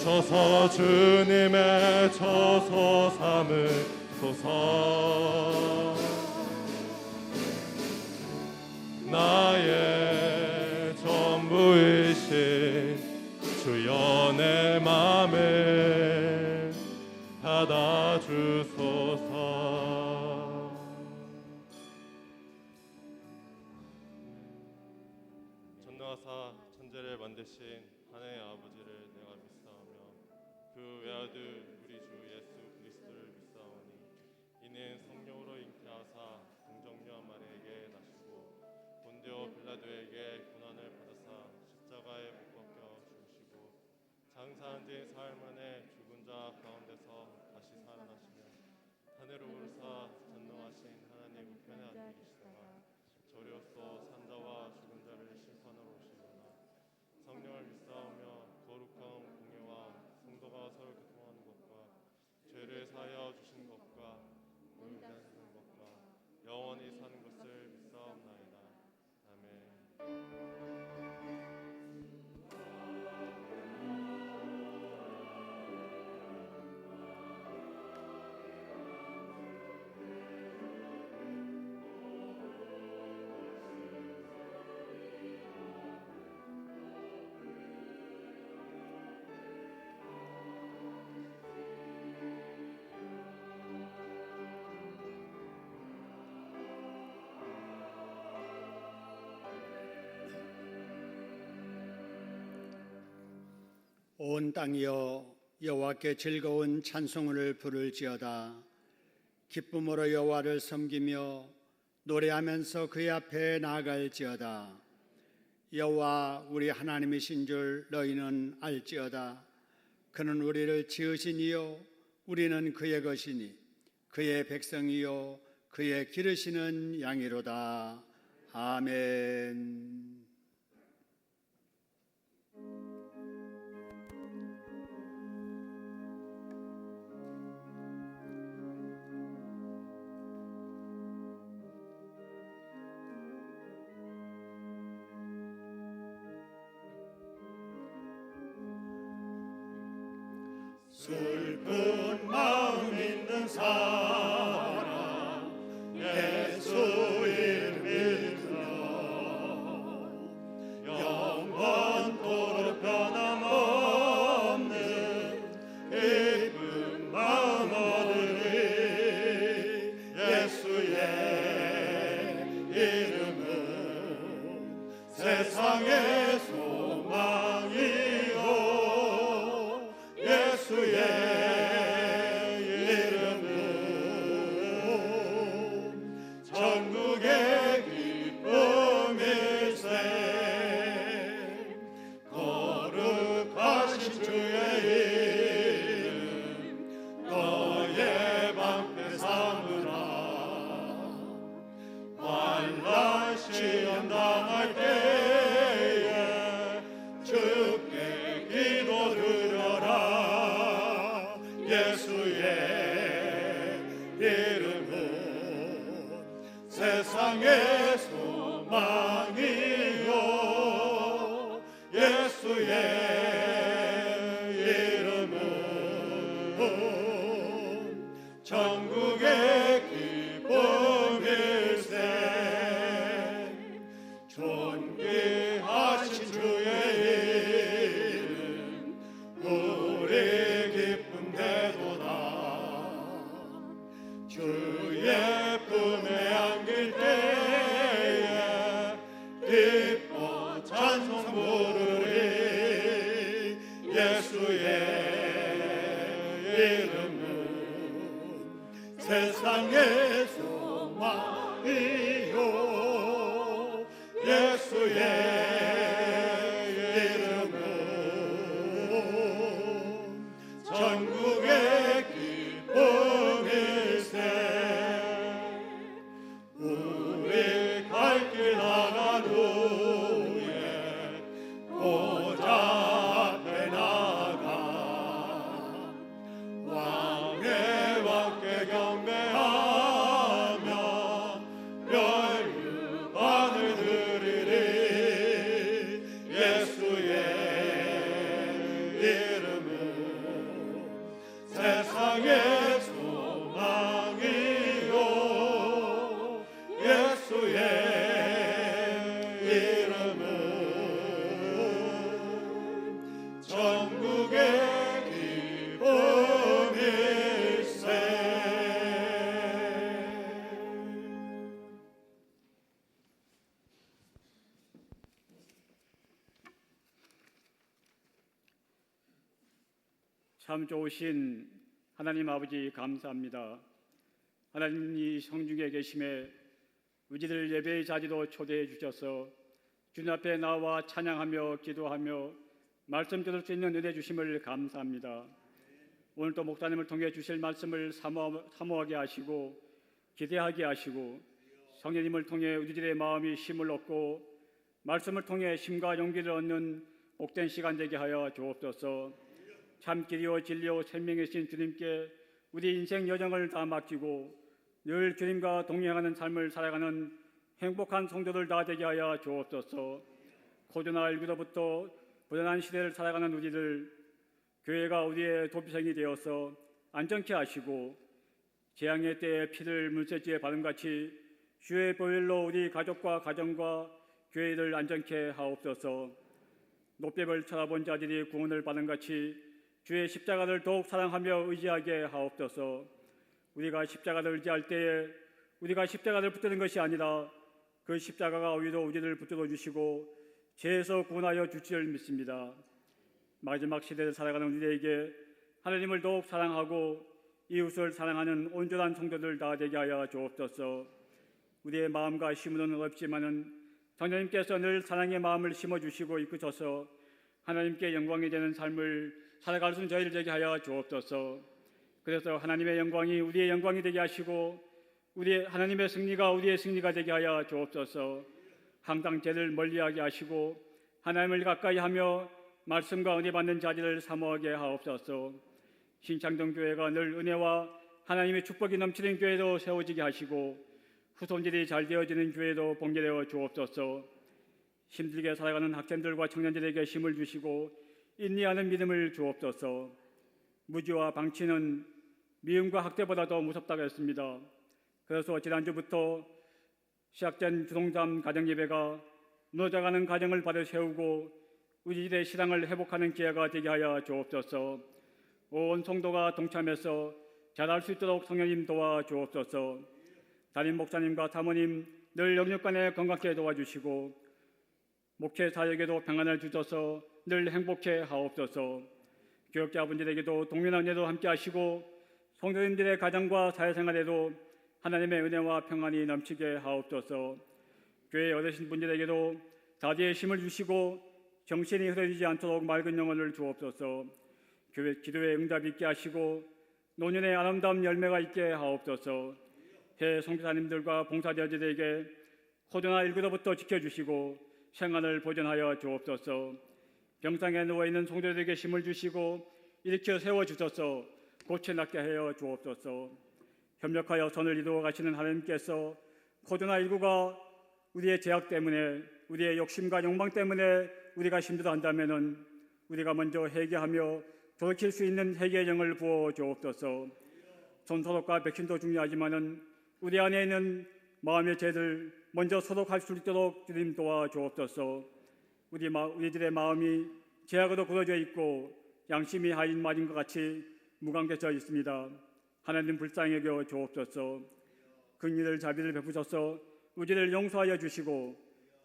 오셔서 주님의 처소 삼으소서. 나의 전부이신 주여 내 맘을 받아주소서. 전능하사 천지를 만드신 하나님의 아버지를 내가 믿사오며 그 외아들 우리 주 예수 그리스도를 믿사오니 이는 성령으로 잉태하사 동정녀 마리아에게 나시고 본디오 빌라도에게 고난을 받으사 십자가에 못 박혀 죽으시고 장사한 지 사흘 만에 죽은 자 가운데서 다시 살아나시며 하늘을 오르사 전능하신 하나님 우편에 앉으시다가 저리로서 산자와 죽은 자를 심판하러 오시구나. 성령을 믿사오며 거룩한 공예와 성도가 서로 교통하는 것과 죄를 사하여 주시는 것과 물단 쓰는 것과 영원히 사는 것을 믿사옵나이다. 아멘. 온 땅이여 여호와께 즐거운 찬송을 부를지어다. 기쁨으로 여호와를 섬기며 노래하면서 그의 앞에 나아갈지어다. 여호와 우리 하나님이신 줄 너희는 알지어다. 그는 우리를 지으신 이요 우리는 그의 것이니 그의 백성이요 그의 기르시는 양이로다. 아멘. 슬픈 마음 있는 사람 예수 이름 믿으며 영원토록 변함없는 기쁜 마음 얻으리. 예수의 이름은 세상의 소망이요 예수의 이름은 전국의 기쁨일세. 거룩하신 주의 이름 너의 방패 삼으라. 환난 시험 당할 때에 주께 기도드려라. 예수의 이름은 세상의 소망이요 예수의 이름은 전국의 기쁨일세. 존귀하신 주의 이름 우리 기쁨 되도다. 주의 품에 안길 때에 기뻐 찬송 부르리. 예수의 이름은 세상의 소망이요 예수의 이름은 전국의 기쁨일세. 우리 갈 길 나간 후에 보좌 앞에 나가 왕의 왕께 경배하며 멸류관을 드리리. 예수의 이름은 이름은 전국의 기쁨일세. 참 좋으신 하나님 아버지 감사합니다. 하나님이 성중에 계심에 우리들 예배의 자리로 초대해 주셔서 주님 앞에 나와 찬양하며 기도하며 말씀 들을 수 있는 은혜 주심을 감사합니다. 오늘도 목사님을 통해 주실 말씀을 사모하게 하시고 기대하게 하시고 성령님을 통해 우리들의 마음이 힘을 얻고 말씀을 통해 힘과 용기를 얻는 복된 시간 되게 하여 주옵소서. 참 길이요 진리요 생명이신 주님께 우리 인생 여정을 다 맡기고 늘 주님과 동행하는 삶을 살아가는 행복한 성도들 다 되게 하여 주옵소서. 코로나19로부터 불안한 시대를 살아가는 우리들, 교회가 우리의 도피성이 되어서 안전케 하시고 재앙의 때에 피를 물세지에 바른같이 주의 보혈로 우리 가족과 가정과 교회를 안전케 하옵소서. 노뱀을 쳐다본 자들이 구원을 받은같이 주의 십자가를 더욱 사랑하며 의지하게 하옵소서. 우리가 십자가를 의지할 때에 우리가 십자가를 붙드는 것이 아니라 그 십자가가 오히려 우리를 붙들어 주시고 죄에서 구원하여 주시를 믿습니다. 마지막 시대를 살아가는 우리에게 하나님을 더욱 사랑하고 이웃을 사랑하는 온전한 성도들 다 되게 하여 주옵소서. 우리의 마음과 힘은 없지만은 성령님께서 늘 사랑의 마음을 심어주시고 이끄셔서 하나님께 영광이 되는 삶을 살아갈 수 있는 저희를 되게 하여 주옵소서. 그래서 하나님의 영광이 우리의 영광이 되게 하시고 우리의 하나님의 승리가 우리의 승리가 되게 하여 주옵소서. 항상 죄를 멀리하게 하시고 하나님을 가까이 하며 말씀과 은혜 받는 자리를 사모하게 하옵소서. 신창동 교회가 늘 은혜와 하나님의 축복이 넘치는 교회로 세워지게 하시고 후손들이 잘 되어지는 교회로 봉개되어 주옵소서. 힘들게 살아가는 학생들과 청년들에게 힘을 주시고 인내하는 믿음을 주옵소서. 무지와 방치는 미움과 학대보다 더 무섭다고 했습니다. 그래서 지난주부터 시작된 주동담 가정예배가 무너져가는 가정을 바로 세우고 우리들의 신앙을 회복하는 기회가 되게 하여 주옵소서. 온 성도가 동참해서 잘할 수 있도록 성령님 도와 주옵소서. 담임 목사님과 사모님 늘 영육간에 건강케 도와주시고 목회 사역에도 평안을 주셔서 늘 행복해 하옵소서. 교역자분들에게도 동면한 은혜도 함께 하시고 성도님들의 가정과 사회생활에도 하나님의 은혜와 평안이 넘치게 하옵소서. 교회 어르신분들에게도 다리에 힘을 주시고 정신이 흐려지지 않도록 맑은 영혼을 주옵소서. 교회 기도에 응답 있게 하시고 노년에 아름다운 열매가 있게 하옵소서. 해 선교사님들과 봉사자들에게 코로나19로부터 지켜주시고 생안을 보존하여 주옵소서. 병상에 누워있는 성도들에게 힘을 주시고 일으켜 세워주셔서 고쳐 낫게 하여 주옵소서. 협력하여 선을 이루어 가시는 하나님께서 코로나19가 우리의 제약 때문에 우리의 욕심과 욕망 때문에 우리가 힘들어한다면 우리가 먼저 회개하며 돌이킬 수 있는 회개의 영을 부어 주옵소서. 손소독과 백신도 중요하지만은 우리 안에 있는 마음의 죄를 먼저 소독할 수 있도록 주님 도와 주옵소서. 우리들의 마음이 죄악으로 굳어져 있고 양심이 하인 말인 것 같이 무감겨져 있습니다. 하나님 불쌍히 여겨 주옵소서. 긍휼을 자비를 베푸셔서 우리를 용서하여 주시고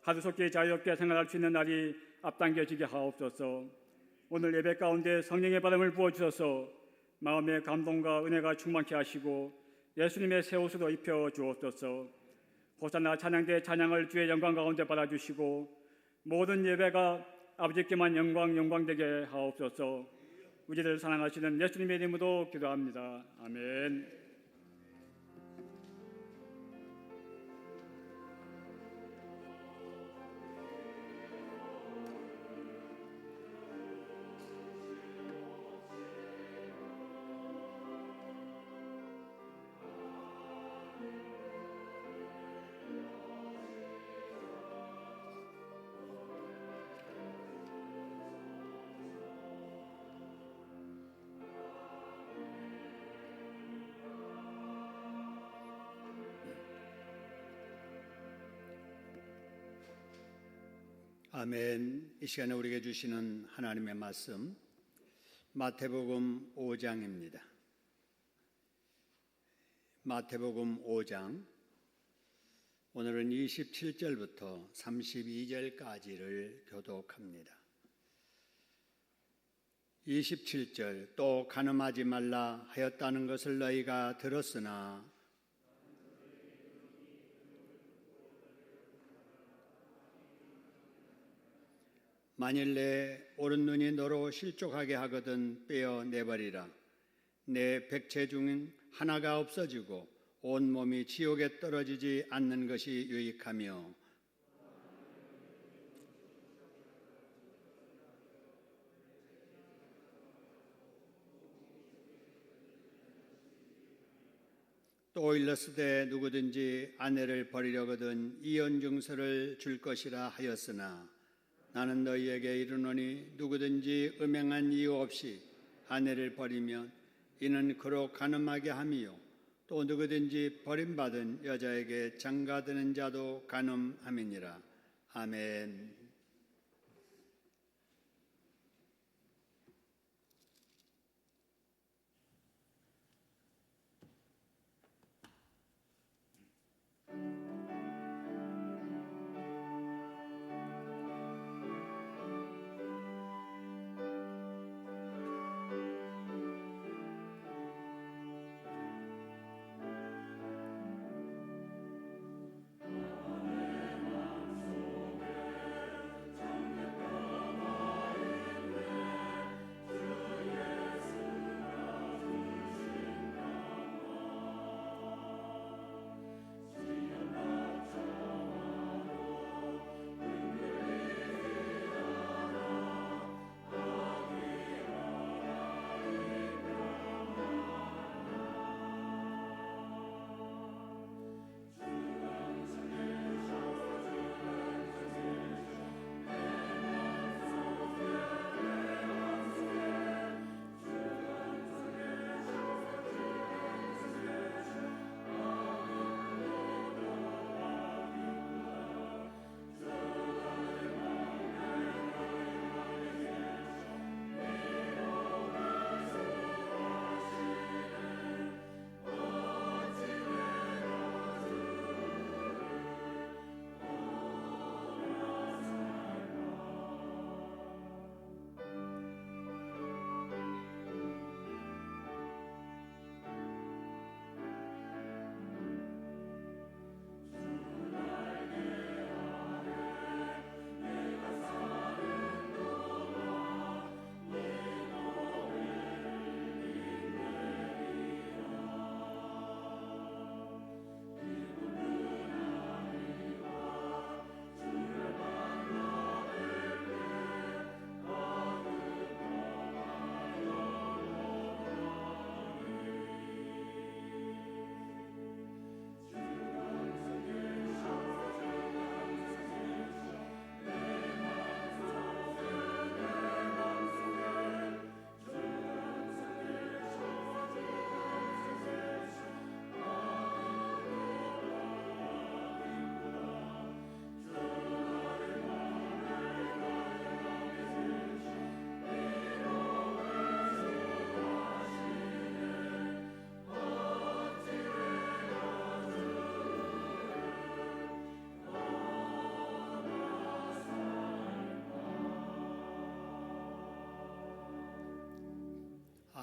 하루속히 자유롭게 생활할 수 있는 날이 앞당겨지게 하옵소서. 오늘 예배 가운데 성령의 바람을 부어주셔서 마음의 감동과 은혜가 충만케 하시고 예수님의 새 옷으로 입혀 주옵소서. 호산나 찬양대 찬양을 주의 영광 가운데 받아주시고 모든 예배가 아버지께만 영광되게 하옵소서. 우리를 사랑하시는 예수님의 이름으로 기도합니다. 아멘. 아멘. 이 시간에 우리에게 주시는 하나님의 말씀 마태복음 5장입니다. 마태복음 5장 오늘은 27절부터 32절까지를 교독합니다. 27절 또 간음하지 말라 하였다는 것을 너희가 들었으나 만일 내 오른 눈이 너로 실족하게 하거든 빼어내버리라. 내 백체 중 하나가 없어지고 온 몸이 지옥에 떨어지지 않는 것이 유익하며 또 일렀으되 누구든지 아내를 버리려거든 이혼증서를 줄 것이라 하였으나 나는 너희에게 이르노니 누구든지 음행한 이유 없이 아내를 버리면 이는 그로 간음하게 함이요 또 누구든지 버림받은 여자에게 장가드는 자도 간음함이니라. 아멘.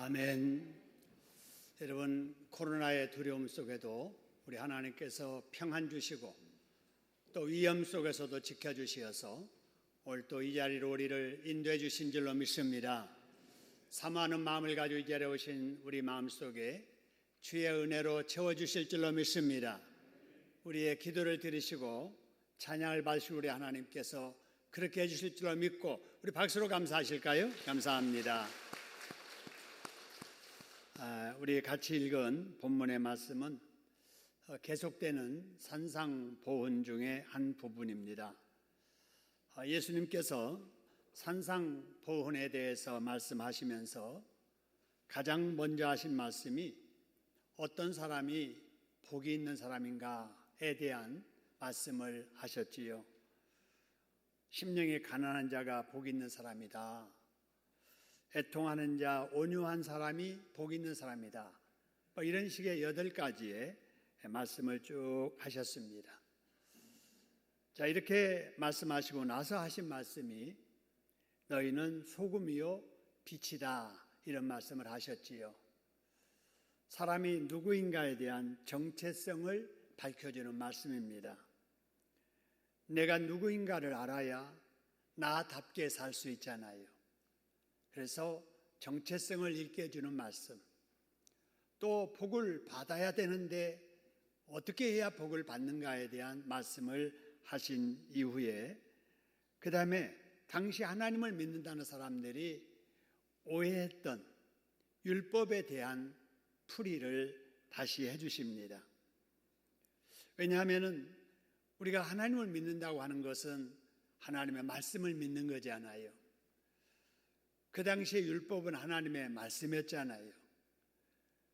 아멘. 여러분, 코로나의 두려움 속에도 우리 하나님께서 평안 주시고 또 위험 속에서도 지켜주시어서 오늘 또 이 자리로 우리를 인도해 주신 줄로 믿습니다. 사모하는 마음을 가지고 이 자리에 오신 우리 마음속에 주의 은혜로 채워주실 줄로 믿습니다. 우리의 기도를 들으시고 찬양을 받으신 우리 하나님께서 그렇게 해주실 줄로 믿고 우리 박수로 감사하실까요? 감사합니다. 우리 같이 읽은 본문의 말씀은 계속되는 산상보훈 중에 한 부분입니다. 예수님께서 산상보훈에 대해서 말씀하시면서 가장 먼저 하신 말씀이 어떤 사람이 복이 있는 사람인가에 대한 말씀을 하셨지요. 심령이 가난한 자가 복 있는 사람이다. 애통하는 자, 온유한 사람이 복 있는 사람이다. 이런 식의 8가지의 말씀을 쭉 하셨습니다. 자, 이렇게 말씀하시고 나서 하신 말씀이 너희는 소금이요 빛이다, 이런 말씀을 하셨지요. 사람이 누구인가에 대한 정체성을 밝혀주는 말씀입니다. 내가 누구인가를 알아야 나답게 살 수 있잖아요. 그래서 정체성을 일깨워주는 말씀, 또 복을 받아야 되는데 어떻게 해야 복을 받는가에 대한 말씀을 하신 이후에, 그 다음에 당시 하나님을 믿는다는 사람들이 오해했던 율법에 대한 풀이를 다시 해주십니다. 왜냐하면 우리가 하나님을 믿는다고 하는 것은 하나님의 말씀을 믿는 거잖아요. 그 당시에 율법은 하나님의 말씀이었잖아요.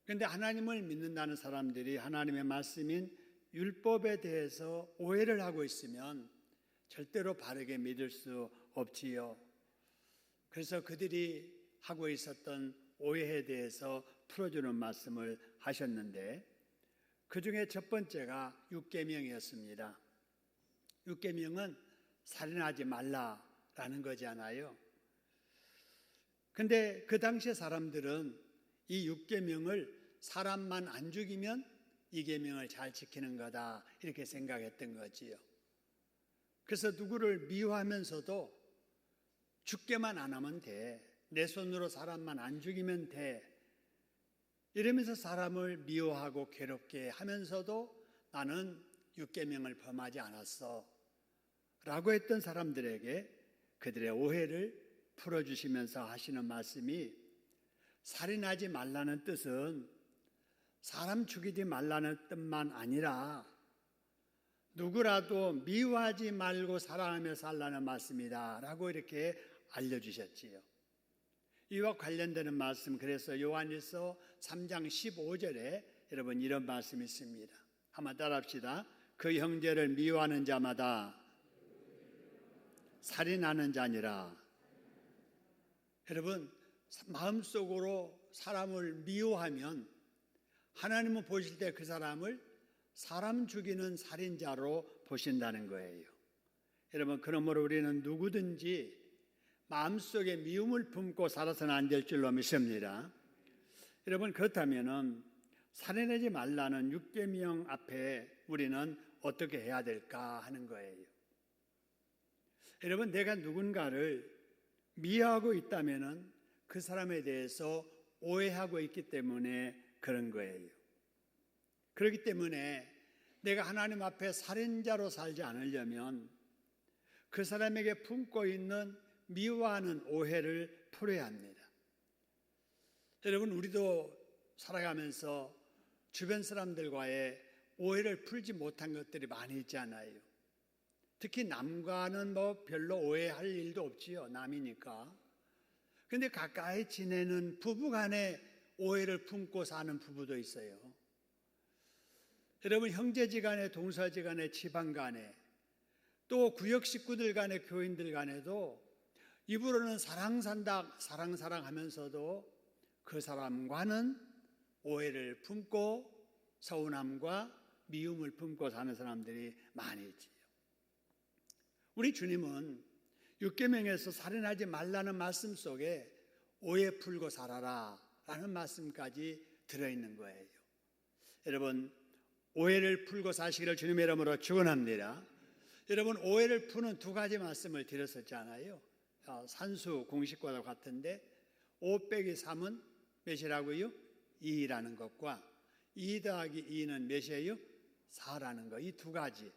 그런데 하나님을 믿는다는 사람들이 하나님의 말씀인 율법에 대해서 오해를 하고 있으면 절대로 바르게 믿을 수 없지요. 그래서 그들이 하고 있었던 오해에 대해서 풀어주는 말씀을 하셨는데, 그 중에 첫 번째가 육계명이었습니다. 육계명은 살인하지 말라라는 거잖아요. 근데 그 당시의 사람들은 이 육계명을 사람만 안 죽이면 이 계명을 잘 지키는 거다, 이렇게 생각했던 거지요. 그래서 누구를 미워하면서도 죽게만 안 하면 돼, 내 손으로 사람만 안 죽이면 돼, 이러면서 사람을 미워하고 괴롭게 하면서도 나는 육계명을 범하지 않았어 라고 했던 사람들에게 그들의 오해를 풀어주시면서 하시는 말씀이, 살인하지 말라는 뜻은 사람 죽이지 말라는 뜻만 아니라 누구라도 미워하지 말고 사랑하며 살라는 말씀이다 라고 이렇게 알려주셨지요. 이와 관련되는 말씀, 그래서 요한일서 3장 15절에 여러분 이런 말씀이 있습니다. 한번 따라합시다. 그 형제를 미워하는 자마다 살인하는 자니라. 여러분, 마음속으로 사람을 미워하면 하나님은 보실 때 그 사람을 사람 죽이는 살인자로 보신다는 거예요. 여러분, 그러므로 우리는 누구든지 마음속에 미움을 품고 살아서는 안 될 줄로 믿습니다. 여러분, 그렇다면 살인하지 말라는 육계명 앞에 우리는 어떻게 해야 될까 하는 거예요. 여러분, 내가 누군가를 미워하고 있다면 그 사람에 대해서 오해하고 있기 때문에 그런 거예요. 그렇기 때문에 내가 하나님 앞에 살인자로 살지 않으려면 그 사람에게 품고 있는 미워하는 오해를 풀어야 합니다. 여러분, 우리도 살아가면서 주변 사람들과의 오해를 풀지 못한 것들이 많이 있잖아요. 특히 남과는 별로 오해할 일도 없지요. 남이니까. 그런데 가까이 지내는 부부 간에 오해를 품고 사는 부부도 있어요. 여러분, 형제지간에, 동서지간에, 지방간에, 또 구역 식구들 간에, 교인들 간에도 입으로는 사랑산다, 사랑 하면서도 그 사람과는 오해를 품고 서운함과 미움을 품고 사는 사람들이 많이 있지요. 우리 주님은 육계명에서 살인하지 말라는 말씀 속에 오해 풀고 살아라 라는 말씀까지 들어있는 거예요. 여러분, 오해를 풀고 사시기를 주님의 이름으로 축원합니다. 여러분, 오해를 푸는 두 가지 말씀을 드렸었잖아요. 산수 공식과도 같은데 5 빼기 3은 몇이라고요? 2라는 것과 2 더하기 2는 몇이에요? 4라는 것. 이 두 가지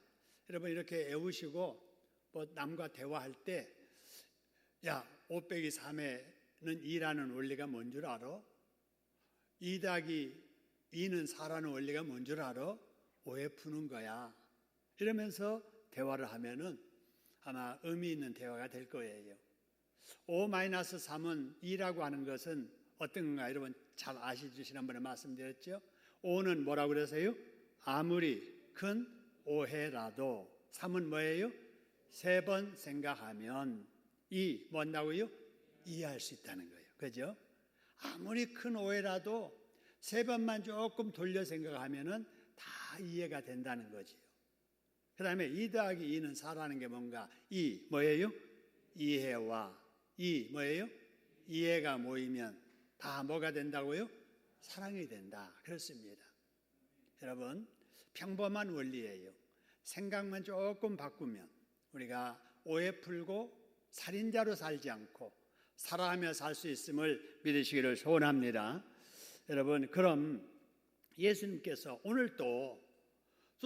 여러분 이렇게 외우시고 남과 대화할 때, 야, 5 빼기 3에는 2라는 원리가 뭔 줄 알아? 2 더하기 2는 4라는 원리가 뭔 줄 알아? 오해 푸는 거야. 이러면서 대화를 하면은 아마 의미 있는 대화가 될 거예요. 5-3은 2라고 하는 것은 어떤 건가 여러분 잘 아시죠? 지난번에 말씀드렸죠? 5는 뭐라고 그러세요? 아무리 큰 오해라도. 3은 뭐예요? 3번 생각하면 뭔다고요? 이해할 수 있다는 거예요. 그죠? 아무리 큰 오해라도 3번만 조금 돌려 생각하면은 다 이해가 된다는 거지요. 그 다음에 2 더하기 2는 4라는 게 뭔가? 뭐예요? 이해와 뭐예요? 이해가 모이면 다 뭐가 된다고요? 사랑이 된다. 그렇습니다. 여러분, 평범한 원리예요. 생각만 조금 바꾸면 우리가 오해 풀고 살인자로 살지 않고 살아가며 살 수 있음을 믿으시기를 소원합니다. 여러분, 그럼 예수님께서 오늘 또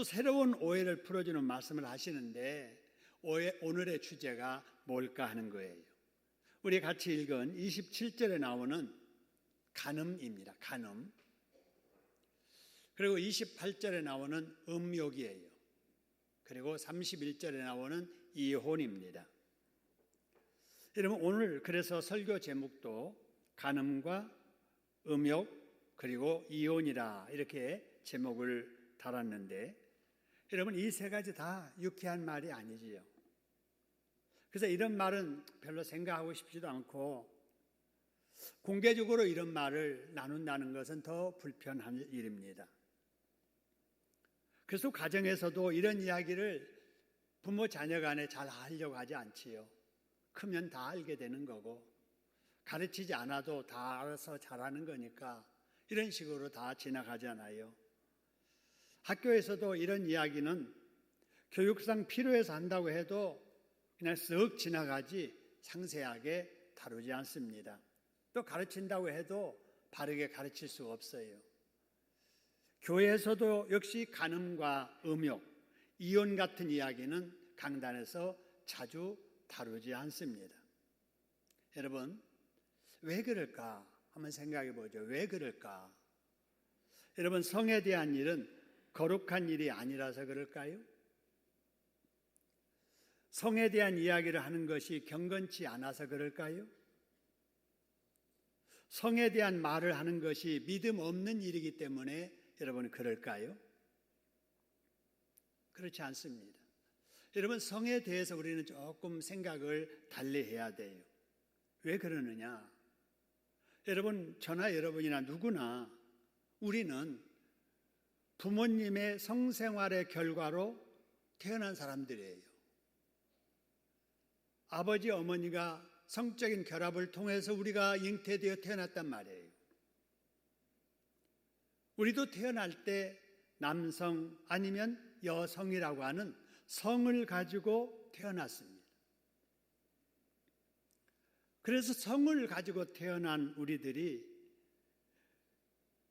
새로운 오해를 풀어주는 말씀을 하시는데 오늘의 주제가 뭘까 하는 거예요. 우리 같이 읽은 27절에 나오는 간음입니다. 간음. 그리고 28절에 나오는 음욕이에요. 그리고 31절에 나오는 이혼입니다. 여러분, 오늘 그래서 설교 제목도 간음과 음욕 그리고 이혼이라 이렇게 제목을 달았는데, 여러분, 이 3가지 다 유쾌한 말이 아니지요. 그래서 이런 말은 별로 생각하고 싶지도 않고 공개적으로 이런 말을 나눈다는 것은 더 불편한 일입니다. 그래서 가정에서도 이런 이야기를 부모 자녀 간에 잘 하려고 하지 않지요. 크면 다 알게 되는 거고 가르치지 않아도 다 알아서 잘하는 거니까 이런 식으로 다 지나가잖아요. 학교에서도 이런 이야기는 교육상 필요해서 한다고 해도 그냥 쓱 지나가지 상세하게 다루지 않습니다. 또 가르친다고 해도 바르게 가르칠 수가 없어요. 교회에서도 역시 간음과 음욕, 이혼 같은 이야기는 강단에서 자주 다루지 않습니다. 여러분, 왜 그럴까? 한번 생각해 보죠. 왜 그럴까? 여러분, 성에 대한 일은 거룩한 일이 아니라서 그럴까요? 성에 대한 이야기를 하는 것이 경건치 않아서 그럴까요? 성에 대한 말을 하는 것이 믿음 없는 일이기 때문에 여러분 그럴까요? 그렇지 않습니다. 여러분, 성에 대해서 우리는 조금 생각을 달리 해야 돼요. 왜 그러느냐? 여러분, 저나 여러분이나 누구나 우리는 부모님의 성생활의 결과로 태어난 사람들이에요. 아버지, 어머니가 성적인 결합을 통해서 우리가 잉태되어 태어났단 말이에요. 우리도 태어날 때 남성 아니면 여성이라고 하는 성을 가지고 태어났습니다. 그래서 성을 가지고 태어난 우리들이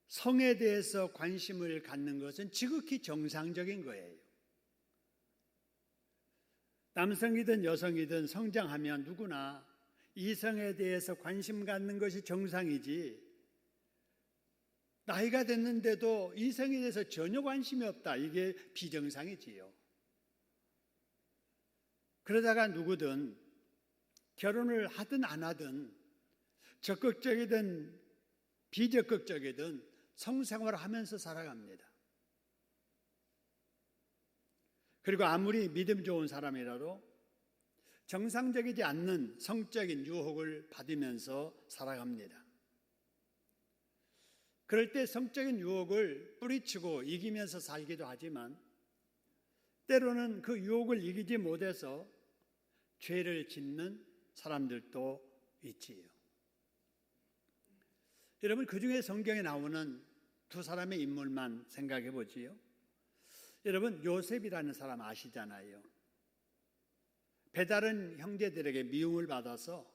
성에 대해서 관심을 갖는 것은 지극히 정상적인 거예요. 남성이든 여성이든 성장하면 누구나 이성에 대해서 관심 갖는 것이 정상이지, 나이가 됐는데도 이성에 대해서 전혀 관심이 없다, 이게 비정상이지요. 그러다가 누구든 결혼을 하든 안 하든 적극적이든 비적극적이든 성생활을 하면서 살아갑니다. 그리고 아무리 믿음 좋은 사람이라도 정상적이지 않는 성적인 유혹을 받으면서 살아갑니다. 그럴 때 성적인 유혹을 뿌리치고 이기면서 살기도 하지만 때로는 그 유혹을 이기지 못해서 죄를 짓는 사람들도 있지요. 여러분, 그 중에 성경에 나오는 2사람의 인물만 생각해 보지요. 여러분, 요셉이라는 사람 아시잖아요. 배다른 형제들에게 미움을 받아서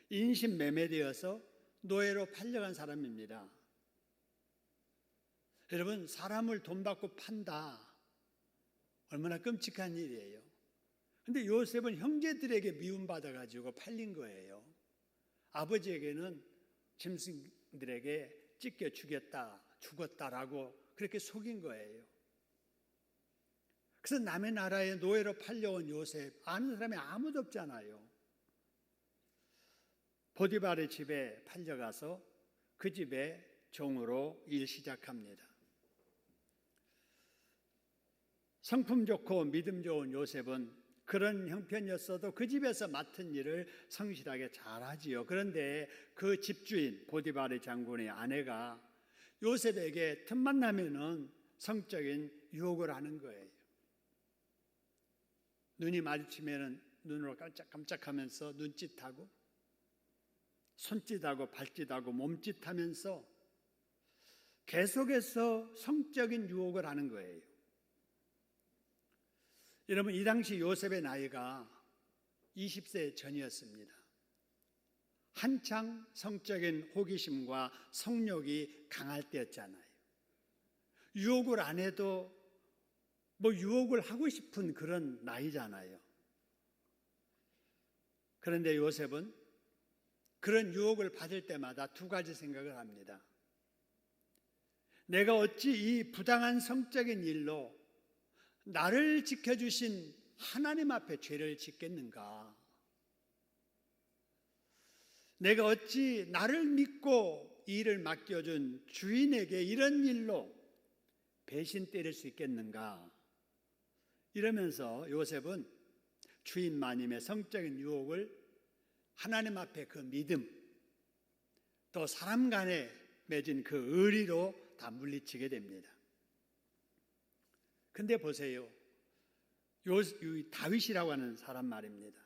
인신매매되어서 노예로 팔려간 사람입니다. 여러분, 사람을 돈 받고 판다, 얼마나 끔찍한 일이에요. 근데 요셉은 형제들에게 미움받아가지고 팔린 거예요. 아버지에게는 짐승들에게 찢겨 죽었다라고 그렇게 속인 거예요. 그래서 남의 나라에 노예로 팔려온 요셉, 아는 사람이 아무도 없잖아요. 보디발의 집에 팔려가서 그 집에 종으로 일 시작합니다. 성품 좋고 믿음 좋은 요셉은 그런 형편이었어도 그 집에서 맡은 일을 성실하게 잘하지요. 그런데 그 집주인 보디바르 장군의 아내가 요셉에게 틈만 나면은 성적인 유혹을 하는 거예요. 눈이 마주치면은 눈으로 깜짝깜짝하면서 눈짓하고 손짓하고 발짓하고 몸짓하면서 계속해서 성적인 유혹을 하는 거예요. 여러분, 이 당시 요셉의 나이가 20세 전이었습니다. 한창 성적인 호기심과 성욕이 강할 때였잖아요. 유혹을 안 해도 유혹을 하고 싶은 그런 나이잖아요. 그런데 요셉은 그런 유혹을 받을 때마다 두 가지 생각을 합니다. 내가 어찌 이 부당한 성적인 일로 나를 지켜주신 하나님 앞에 죄를 짓겠는가? 내가 어찌 나를 믿고 이 일을 맡겨준 주인에게 이런 일로 배신 때릴 수 있겠는가? 이러면서 요셉은 주인 마님의 성적인 유혹을 하나님 앞에 그 믿음, 또 사람 간에 맺은 그 의리로 다 물리치게 됩니다. 근데 보세요. 다윗이라고 하는 사람 말입니다.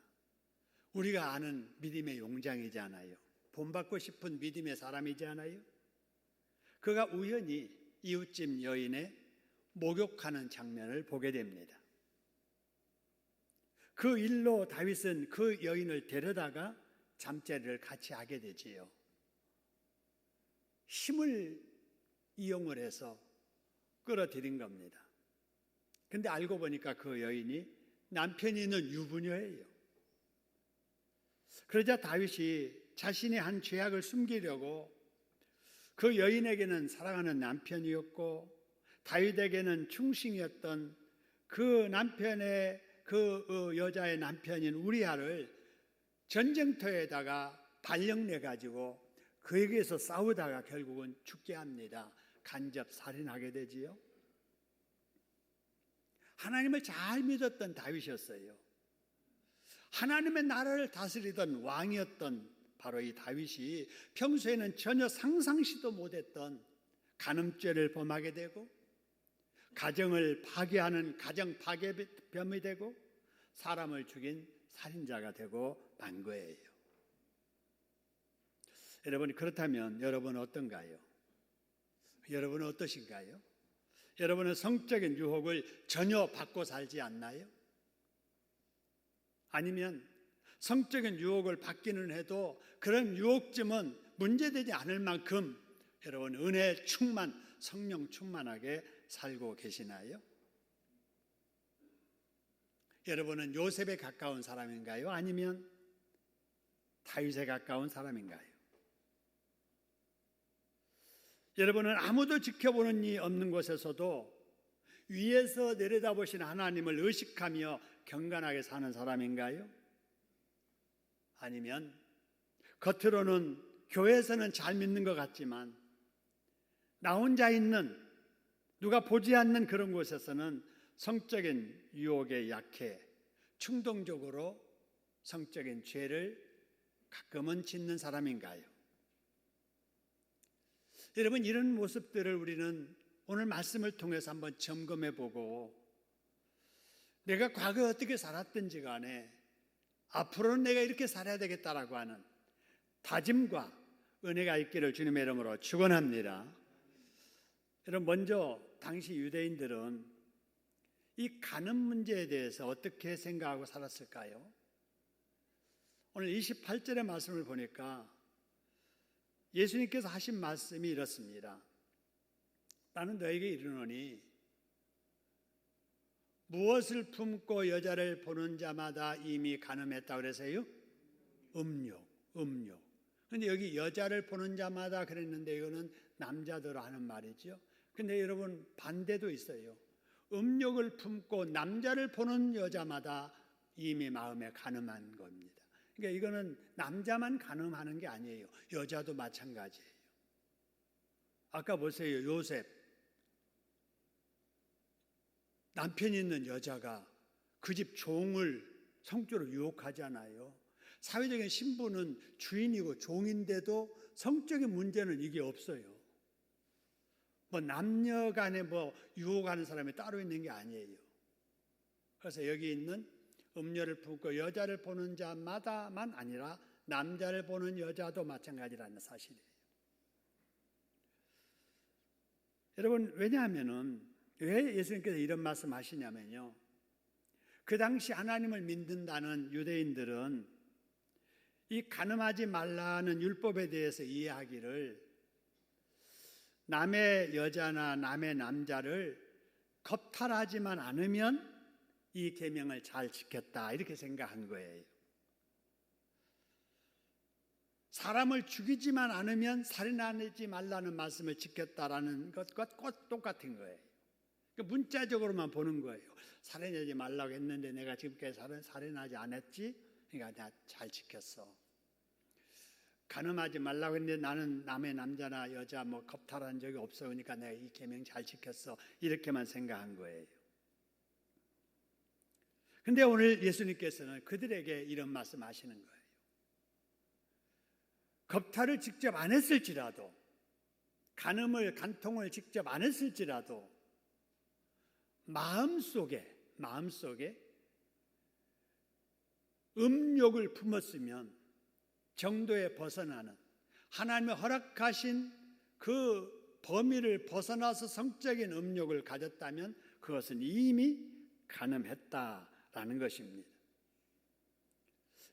우리가 아는 믿음의 용장이잖아요. 본받고 싶은 믿음의 사람이잖아요. 그가 우연히 이웃집 여인의 목욕하는 장면을 보게 됩니다. 그 일로 다윗은 그 여인을 데려다가 잠자리를 같이 하게 되지요. 힘을 이용을 해서 끌어들인 겁니다. 근데 알고 보니까 그 여인이 남편이 있는 유부녀예요. 그러자 다윗이 자신의 한 죄악을 숨기려고 그 여인에게는 사랑하는 남편이었고 다윗에게는 충신이었던 그 남편의 그 여자의 남편인 우리아를 전쟁터에다가 발령내 가지고 그에게서 싸우다가 결국은 죽게 합니다. 간접 살인하게 되지요. 하나님을 잘 믿었던 다윗이었어요. 하나님의 나라를 다스리던 왕이었던 바로 이 다윗이 평소에는 전혀 상상시도 못했던 간음죄를 범하게 되고 가정을 파괴하는 가정 파괴범이 되고 사람을 죽인 살인자가 되고 만 거예요. 여러분, 그렇다면 여러분은 어떤가요? 여러분은 어떠신가요? 여러분은 성적인 유혹을 전혀 받고 살지 않나요? 아니면 성적인 유혹을 받기는 해도 그런 유혹쯤은 문제되지 않을 만큼 여러분 은혜 충만, 성령 충만하게 살고 계시나요? 여러분은 요셉에 가까운 사람인가요? 아니면 다윗에 가까운 사람인가요? 여러분은 아무도 지켜보는 이 없는 곳에서도 위에서 내려다보신 하나님을 의식하며 경건하게 사는 사람인가요? 아니면 겉으로는 교회에서는 잘 믿는 것 같지만 나 혼자 있는 누가 보지 않는 그런 곳에서는 성적인 유혹에 약해 충동적으로 성적인 죄를 가끔은 짓는 사람인가요? 여러분, 이런 모습들을 우리는 오늘 말씀을 통해서 한번 점검해 보고 내가 과거에 어떻게 살았든지 간에 앞으로는 내가 이렇게 살아야 되겠다라고 하는 다짐과 은혜가 있기를 주님의 이름으로 축원합니다. 여러분, 먼저 당시 유대인들은 이 간음 문제에 대해서 어떻게 생각하고 살았을까요? 오늘 28절의 말씀을 보니까 예수님께서 하신 말씀이 이렇습니다. 나는 너에게 이르노니 무엇을 품고 여자를 보는 자마다 이미 간음했다고 그래서요? 음욕. 근데 여기 여자를 보는 자마다 그랬는데 이거는 남자들 하는 말이죠. 근데 여러분 반대도 있어요. 음욕을 품고 남자를 보는 여자마다 이미 마음에 간음한 겁니다. 그러니까 이거는 남자만 간음하는 게 아니에요. 여자도 마찬가지예요. 아까 보세요. 요셉. 남편이 있는 여자가 그 집 종을 성적으로 유혹하잖아요. 사회적인 신분은 주인이고 종인데도 성적인 문제는 이게 없어요. 뭐 남녀 간에 뭐 유혹하는 사람이 따로 있는 게 아니에요. 그래서 여기 있는 음료를 품고 여자를 보는 자마다만 아니라 남자를 보는 여자도 마찬가지라는 사실이에요. 여러분, 왜냐하면은 왜 예수님께서 이런 말씀 하시냐면요, 그 당시 하나님을 믿는다는 유대인들은 이 간음하지 말라는 율법에 대해서 이해하기를 남의 여자나 남의 남자를 겁탈하지만 않으면 이 계명을 잘 지켰다, 이렇게 생각한 거예요. 사람을 죽이지만 않으면 살인하지 말라는 말씀을 지켰다라는 것과 똑같은 거예요. 문자적으로만 보는 거예요. 살인하지 말라고 했는데 내가 지금까지 살인하지 않았지? 그러니까 내가 잘 지켰어. 간음하지 말라고 했는데 나는 남의 남자나 여자 뭐 겁탈한 적이 없어. 그러니까 내가 이 계명 잘 지켰어. 이렇게만 생각한 거예요. 근데 오늘 예수님께서는 그들에게 이런 말씀 하시는 거예요. 겁탈을 직접 안 했을지라도, 간통을 직접 안 했을지라도 마음속에 음욕을 품었으면 정도에 벗어나는, 하나님의 허락하신 그 범위를 벗어나서 성적인 음욕을 가졌다면 그것은 이미 간음했다라는 것입니다.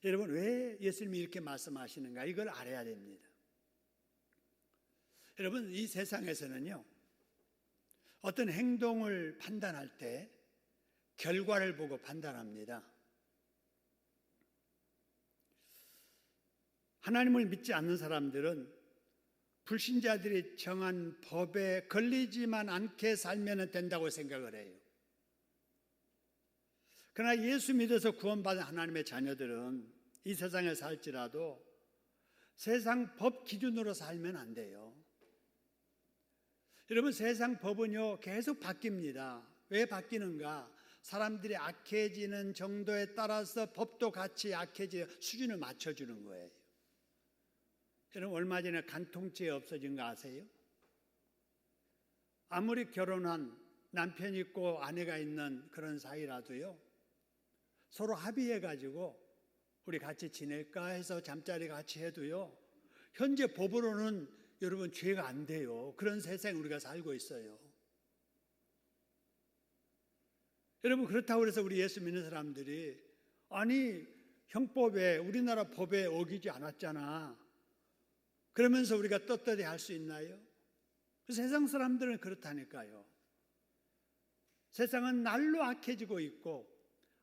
여러분, 왜 예수님이 이렇게 말씀하시는가? 이걸 알아야 됩니다. 여러분, 이 세상에서는요, 어떤 행동을 판단할 때 결과를 보고 판단합니다. 하나님을 믿지 않는 사람들은 불신자들이 정한 법에 걸리지만 않게 살면 된다고 생각을 해요. 그러나 예수 믿어서 구원받은 하나님의 자녀들은 이 세상에 살지라도 세상 법 기준으로 살면 안 돼요. 여러분, 세상 법은요 계속 바뀝니다. 왜 바뀌는가? 사람들이 악해지는 정도에 따라서 법도 같이 악해지는 수준을 맞춰주는 거예요. 여러분, 얼마 전에 간통죄 없어진 거 아세요? 아무리 결혼한 남편 있고 아내가 있는 그런 사이라도요, 서로 합의해가지고 우리 같이 지낼까 해서 잠자리 같이 해도요, 현재 법으로는 여러분 죄가 안 돼요. 그런 세상에 우리가 살고 있어요. 여러분, 그렇다고 해서 우리 예수 믿는 사람들이 아니 형법에, 우리나라 법에 어기지 않았잖아, 그러면서 우리가 떳떳히 할 수 있나요? 세상 사람들은 그렇다니까요. 세상은 날로 악해지고 있고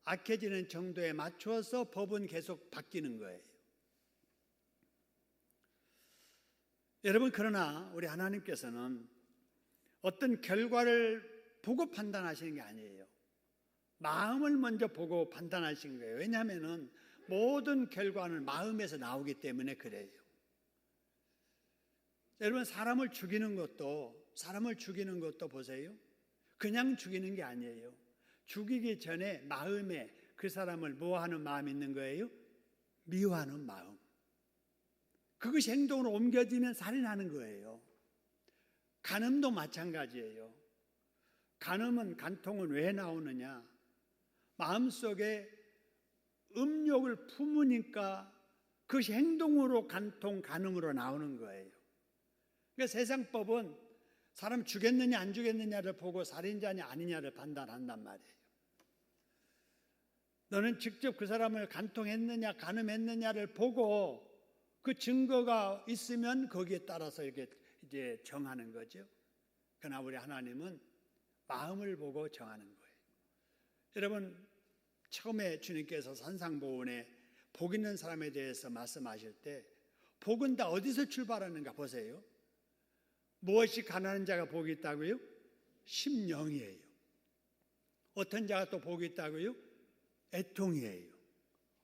악해지는 정도에 맞춰서 법은 계속 바뀌는 거예요. 여러분, 그러나 우리 하나님께서는 어떤 결과를 보고 판단하시는 게 아니에요. 마음을 먼저 보고 판단하신 거예요. 왜냐하면 모든 결과는 마음에서 나오기 때문에 그래요. 여러분, 사람을 죽이는 것도 보세요. 그냥 죽이는 게 아니에요. 죽이기 전에 마음에 그 사람을 뭐하는 마음이 있는 거예요? 미워하는 마음. 그것이 행동으로 옮겨지면 살인하는 거예요. 간음도 마찬가지예요. 간통은 왜 나오느냐? 마음속에 음욕을 품으니까 그것이 행동으로 간음으로 나오는 거예요. 그러니까 세상법은 사람 죽였느냐 안 죽였느냐를 보고 살인자냐 아니냐를 판단한단 말이에요. 너는 직접 그 사람을 간통했느냐 간음했느냐를 보고 그 증거가 있으면 거기에 따라서 이렇게 이제 정하는 거죠. 그러나 우리 하나님은 마음을 보고 정하는 거예요. 여러분, 처음에 주님께서 산상보훈에 복 있는 사람에 대해서 말씀하실 때 복은 다 어디서 출발하는가 보세요. 무엇이 가난한 자가 복이 있다고요? 심령이에요. 어떤 자가 또 복이 있다고요? 애통이에요.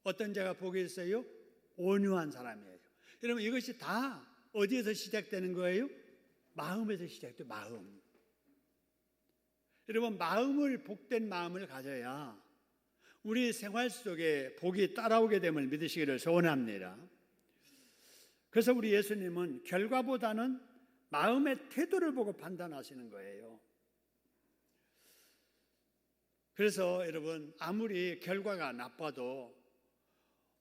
어떤 자가 복이 있어요? 온유한 사람이에요. 여러분, 이것이 다 어디에서 시작되는 거예요? 마음에서 시작돼요. 마음. 여러분, 복된 마음을 가져야 우리 생활 속에 복이 따라오게 됨을 믿으시기를 소원합니다. 그래서 우리 예수님은 결과보다는 마음의 태도를 보고 판단하시는 거예요. 그래서 여러분, 아무리 결과가 나빠도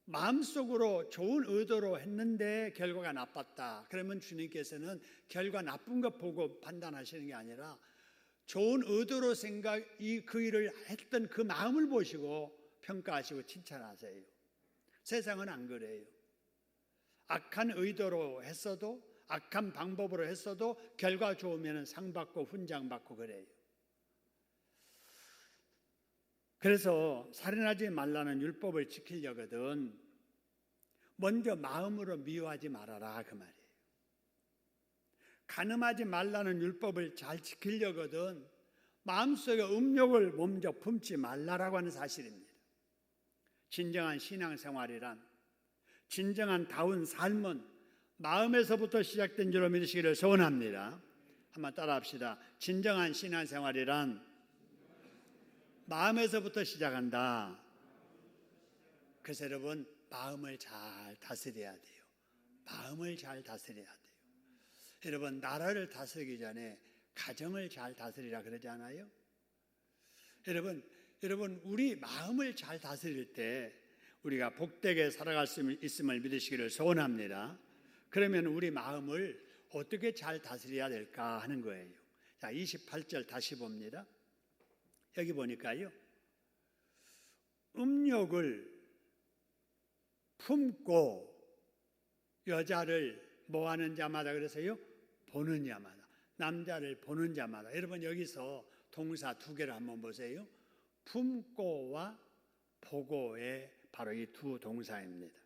마음속으로 좋은 의도로 했는데 결과가 나빴다, 그러면 주님께서는 결과 나쁜 것 보고 판단하시는 게 아니라 좋은 의도로 그 일을 했던 그 마음을 보시고 평가하시고 칭찬하세요. 세상은 안 그래요. 악한 의도로 했어도, 악한 방법으로 했어도 결과 좋으면 상 받고 훈장 받고 그래요. 그래서 살인하지 말라는 율법을 지키려거든 먼저 마음으로 미워하지 말아라, 그 말이에요. 간음하지 말라는 율법을 잘 지키려거든 마음속에 음욕을 먼저 품지 말라라고 하는 사실입니다. 진정한 신앙생활이란, 진정한 다운 삶은 마음에서부터 시작된 줄로 믿으시기를 소원합니다. 한번 따라합시다. 진정한 신앙생활이란 마음에서부터 시작한다. 그래서 여러분, 마음을 잘 다스려야 돼요. 마음을 잘 다스려야 돼요. 여러분, 나라를 다스리기 전에 가정을 잘 다스리라 그러지 않아요? 여러분, 우리 마음을 잘 다스릴 때 우리가 복되게 살아갈 수 있음을 믿으시기를 소원합니다. 그러면 우리 마음을 어떻게 잘 다스려야 될까 하는 거예요. 자, 28절 다시 봅니다. 여기 보니까요, 음욕을 품고 여자를 뭐 하는 자마다 그래서요? 보는 자마다. 남자를 보는 자마다. 여러분, 여기서 동사 두 개를 한번 보세요. 품고와 보고의 바로 이 두 동사입니다.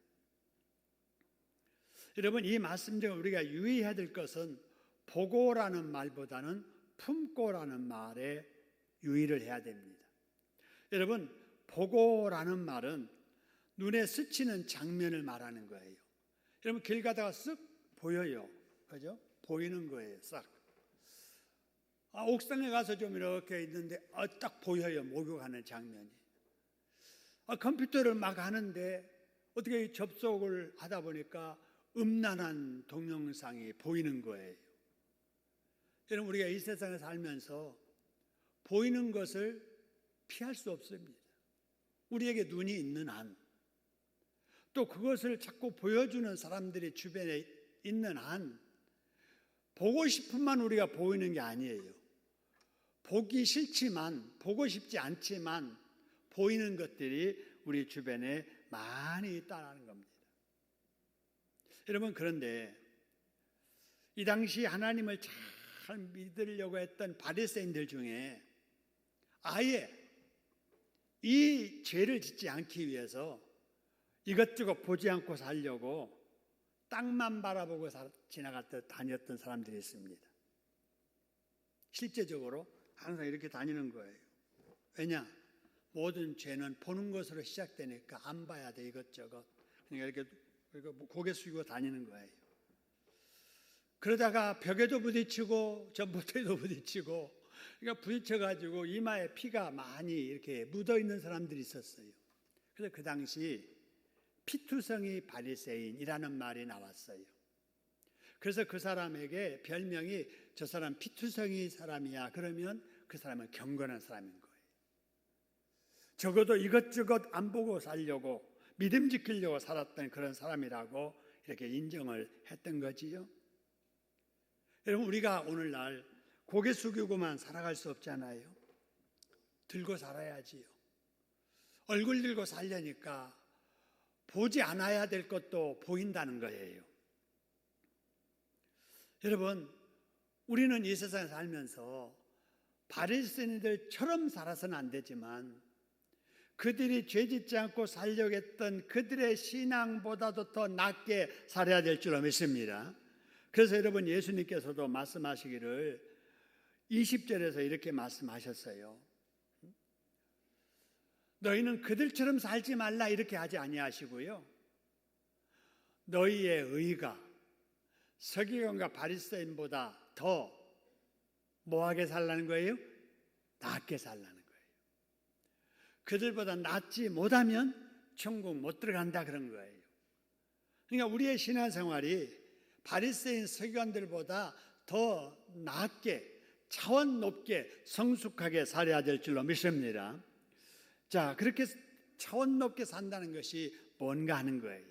여러분, 이 말씀 중에 우리가 유의해야 될 것은 보고라는 말보다는 품고라는 말에 유의를 해야 됩니다. 여러분, 보고라는 말은 눈에 스치는 장면을 말하는 거예요. 여러분, 길 가다가 쓱 보여요. 그죠? 보이는 거예요. 싹. 옥상에 가서 좀 이렇게 있는데 딱 보여요. 목욕하는 장면이. 컴퓨터를 막 하는데 어떻게 접속을 하다 보니까 음란한 동영상이 보이는 거예요. 여러분, 우리가 이 세상에 살면서 보이는 것을 피할 수 없습니다. 우리에게 눈이 있는 한, 또 그것을 자꾸 보여주는 사람들이 주변에 있는 한, 보고 싶으면 우리가 보이는 게 아니에요. 보기 싫지만, 보고 싶지 않지만 보이는 것들이 우리 주변에 많이 있다는 겁니다. 여러분, 그런데 이 당시 하나님을 잘 믿으려고 했던 바리새인들 중에 아예 이 죄를 짓지 않기 위해서 이것저것 보지 않고 살려고 땅만 바라보고 지나갔다 다녔던 사람들이 있습니다. 실제적으로 항상 이렇게 다니는 거예요. 왜냐? 모든 죄는 보는 것으로 시작되니까 안 봐야 돼, 이것저것. 그러니까 이렇게 고개 숙이고 다니는 거예요. 그러다가 벽에도 부딪히고 전봇대에도 부딪히고, 그러니까 부딪혀가지고 이마에 피가 많이 이렇게 묻어있는 사람들이 있었어요. 그래서 그 당시 피투성이 바리새인이라는 말이 나왔어요. 그래서 그 사람에게 별명이 저 사람 피투성이 사람이야. 그러면 그 사람은 경건한 사람인 거예요. 적어도 이것저것 안 보고 살려고, 믿음 지키려고 살았던 그런 사람이라고 이렇게 인정을 했던 거지요. 여러분, 우리가 오늘날 고개 숙이고만 살아갈 수 없잖아요. 들고 살아야지요. 얼굴 들고 살려니까 보지 않아야 될 것도 보인다는 거예요. 여러분, 우리는 이 세상에 살면서 바리새인들처럼 살아서는 안 되지만 그들이 죄짓지 않고 살려고 했던 그들의 신앙보다도 더 낫게 살아야 될 줄로 믿습니다. 그래서 여러분, 예수님께서도 말씀하시기를 20절에서 이렇게 말씀하셨어요. 너희는 그들처럼 살지 말라 이렇게 하지 아니하시고요, 너희의 의가 서기관과 바리새인보다 더 뭐하게 살라는 거예요? 낫게 살라는 거예요. 그들보다 낫지 못하면 천국 못 들어간다 그런 거예요. 그러니까 우리의 신앙생활이 바리새인 서기관들보다 더 낫게 차원 높게 성숙하게 살아야 될 줄로 믿습니다. 자, 그렇게 차원 높게 산다는 것이 뭔가 하는 거예요.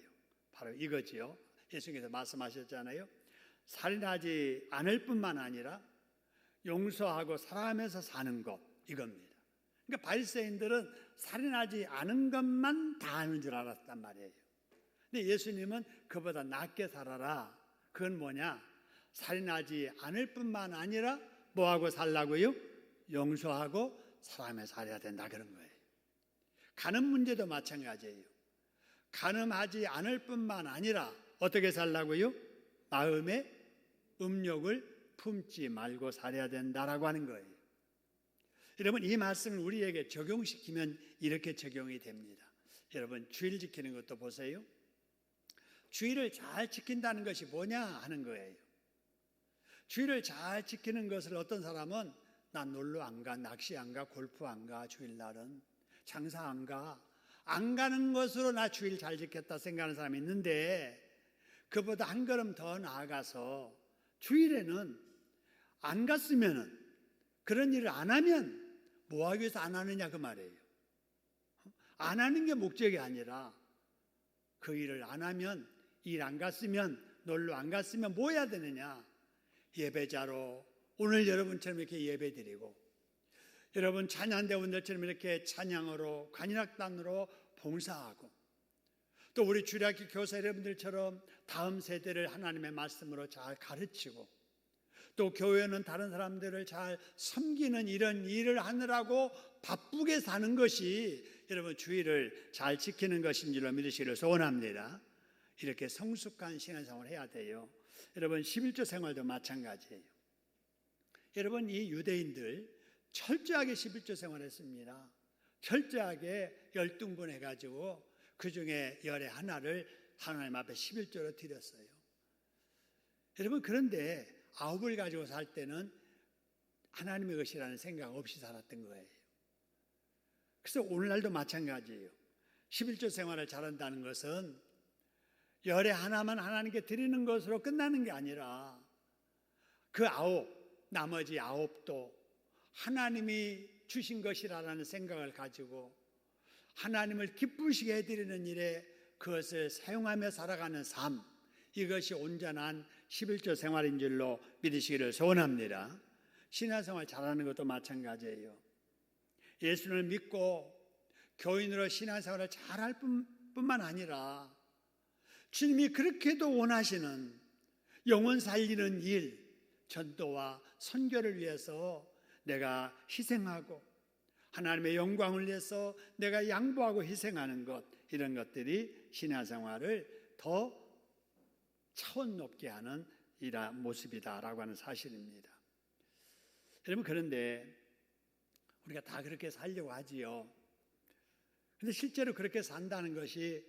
바로 이거지요. 예수님께서 말씀하셨잖아요. 살인하지 않을 뿐만 아니라 용서하고 사랑하면서 사는 것, 이겁니다. 그러니까 바리새인들은 살인하지 않은 것만 다 하는 줄 알았단 말이에요. 근데 예수님은 그보다 낫게 살아라. 그건 뭐냐? 살인하지 않을 뿐만 아니라 뭐하고 살라고요? 용서하고 사람에 살아야 된다 그런 거예요. 간음 문제도 마찬가지예요. 간음하지 않을 뿐만 아니라 어떻게 살라고요? 마음에 음욕을 품지 말고 살아야 된다라고 하는 거예요. 여러분, 이 말씀을 우리에게 적용시키면 이렇게 적용이 됩니다. 여러분, 주일 지키는 것도 보세요. 주일을 잘 지킨다는 것이 뭐냐 하는 거예요. 주일을 잘 지키는 것을 어떤 사람은 나 놀러 안 가, 낚시 안 가, 골프 안 가, 주일날은 장사 안 가, 안 가는 것으로 나 주일 잘 지켰다 생각하는 사람이 있는데, 그보다 한 걸음 더 나아가서 주일에는 안 갔으면은, 그런 일을 안 하면 뭐 하기 위해서 안 하느냐 그 말이에요. 안 하는 게 목적이 아니라 그 일을 안 하면, 일 안 갔으면, 놀러 안 갔으면 뭐 해야 되느냐? 예배자로 오늘 여러분처럼 이렇게 예배 드리고, 여러분 찬양대원들처럼 이렇게 찬양으로 관현악단으로 봉사하고, 또 우리 주일학교 교사 여러분들처럼 다음 세대를 하나님의 말씀으로 잘 가르치고, 또 교회는 다른 사람들을 잘 섬기는 이런 일을 하느라고 바쁘게 사는 것이 여러분 주일을 잘 지키는 것인 줄로 믿으시기를 소원합니다. 이렇게 성숙한 신앙생활을 해야 돼요. 여러분 11조 생활도 마찬가지예요. 여러분 이 유대인들 철저하게 11조 생활했습니다. 철저하게 12분 해가지고 그 중에 열의 하나를 하나님 앞에 11조로 드렸어요. 여러분 그런데 9을 가지고 살 때는 하나님의 것이라는 생각 없이 살았던 거예요. 그래서 오늘날도 마찬가지예요. 11조 생활을 잘한다는 것은 열의 하나만 하나님께 드리는 것으로 끝나는 게 아니라 그 9, 나머지 9도 하나님이 주신 것이라는 생각을 가지고 하나님을 기쁘시게 해드리는 일에 그것을 사용하며 살아가는 삶, 이것이 온전한 11조 생활인 줄로 믿으시기를 소원합니다. 신앙생활 잘하는 것도 마찬가지예요. 예수를 믿고 교인으로 신앙생활을 잘할 뿐만 아니라 주님이 그렇게도 원하시는 영혼 살리는 일, 전도와 선교를 위해서 내가 희생하고 하나님의 영광을 위해서 내가 양보하고 희생하는 것, 이런 것들이 신앙생활을 더 차원 높게 하는 모습이다라고 하는 사실입니다. 여러분 그런데 우리가 다 그렇게 살려고 하지요. 그런데 실제로 그렇게 산다는 것이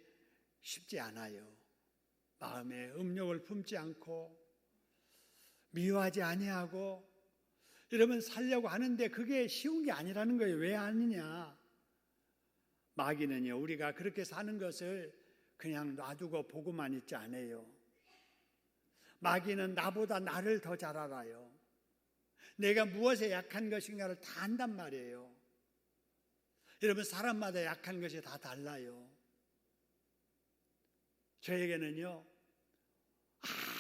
쉽지 않아요. 마음에 음욕을 품지 않고 미워하지 아니하고 여러분 살려고 하는데 그게 쉬운 게 아니라는 거예요. 왜 아니냐? 마귀는요, 우리가 그렇게 사는 것을 그냥 놔두고 보고만 있지 않아요. 마귀는 나보다 나를 더 잘 알아요. 내가 무엇에 약한 것인가를 다 안단 말이에요. 여러분 사람마다 약한 것이 다 달라요. 저에게는요,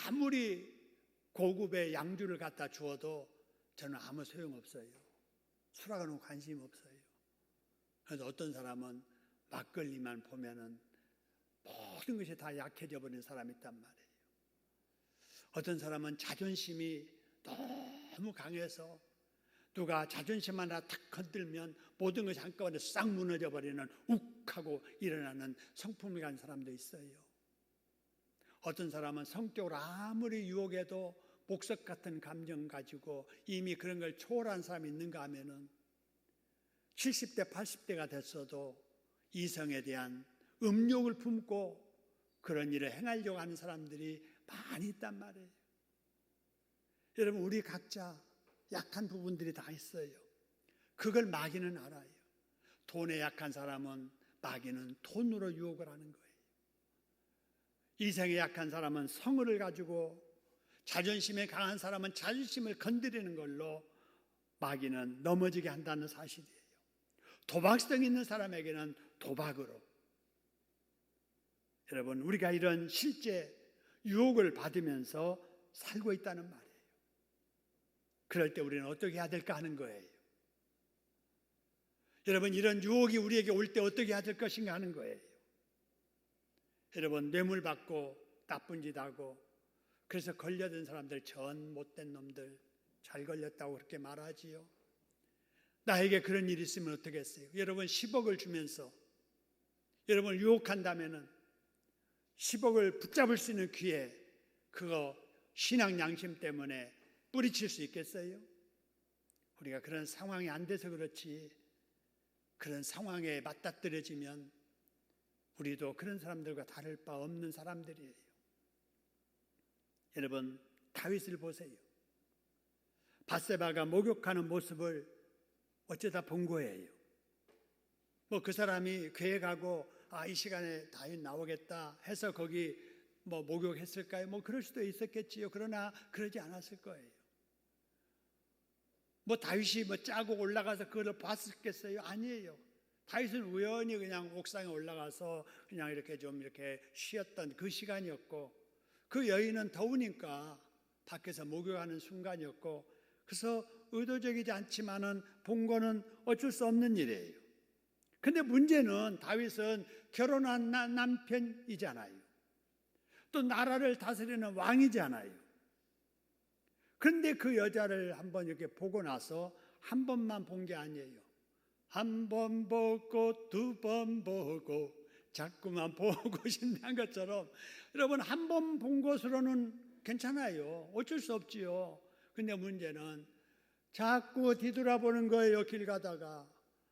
아무리 고급의 양주를 갖다 주어도 저는 아무 소용없어요. 술하고는 관심 없어요. 그래서 어떤 사람은 막걸리만 보면은 모든 것이 다 약해져 버리는 사람이 있단 말이에요. 어떤 사람은 자존심이 너무 강해서 누가 자존심 하나 탁 건들면 모든 것이 한꺼번에 싹 무너져 버리는 욱하고 일어나는 성품이 간 사람도 있어요. 어떤 사람은 성격으로 아무리 유혹해도 복석 같은 감정 가지고 이미 그런 걸 초월한 사람이 있는가 하면은 70대, 80대가 됐어도 이성에 대한 음욕을 품고 그런 일을 행하려고 하는 사람들이 많이 있단 말이에요. 여러분 우리 각자 약한 부분들이 다 있어요. 그걸 마귀는 알아요. 돈에 약한 사람은 마귀는 돈으로 유혹을 하는 거예요. 이생에 약한 사람은 성을 가지고, 자존심에 강한 사람은 자존심을 건드리는 걸로 마귀는 넘어지게 한다는 사실이에요. 도박성 있는 사람에게는 도박으로. 여러분, 우리가 이런 실제 유혹을 받으면서 살고 있다는 말이에요. 그럴 때 우리는 어떻게 해야 될까 하는 거예요. 여러분, 이런 유혹이 우리에게 올 때 어떻게 해야 될 것인가 하는 거예요. 여러분, 뇌물 받고 나쁜 짓 하고 그래서 걸려든 사람들, 전 못된 놈들 잘 걸렸다고 그렇게 말하지요. 나에게 그런 일이 있으면 어떻겠어요? 여러분, 10억을 주면서 여러분을 유혹한다면은 10억을 붙잡을 수 있는 기회, 그거 신앙 양심 때문에 뿌리칠 수 있겠어요? 우리가 그런 상황이 안 돼서 그렇지, 그런 상황에 맞닥뜨려지면 우리도 그런 사람들과 다를 바 없는 사람들이에요. 여러분, 다윗을 보세요. 밧세바가 목욕하는 모습을 어쩌다 본 거예요. 뭐 그 사람이 계획하고 이 시간에 다윗 나오겠다 해서 거기 뭐 목욕했을까요? 뭐 그럴 수도 있었겠지요. 그러나 그러지 않았을 거예요. 뭐 다윗이 뭐 짜고 올라가서 그걸 봤었겠어요? 아니에요. 다윗은 우연히 그냥 옥상에 올라가서 그냥 이렇게 좀 이렇게 쉬었던 그 시간이었고, 그 여인은 더우니까 밖에서 목욕하는 순간이었고, 그래서 의도적이지 않지만은 본 거는 어쩔 수 없는 일이에요. 근데 문제는 다윗은 결혼한 남편이잖아요. 또 나라를 다스리는 왕이잖아요. 그런데 그 여자를 한번 이렇게 보고 나서 한 번만 본 게 아니에요. 한 번 보고 두 번 보고 자꾸만 보고 싶는 것처럼, 여러분, 한 번 본 것으로는 괜찮아요. 어쩔 수 없지요. 근데 문제는 자꾸 뒤돌아보는 거예요. 길 가다가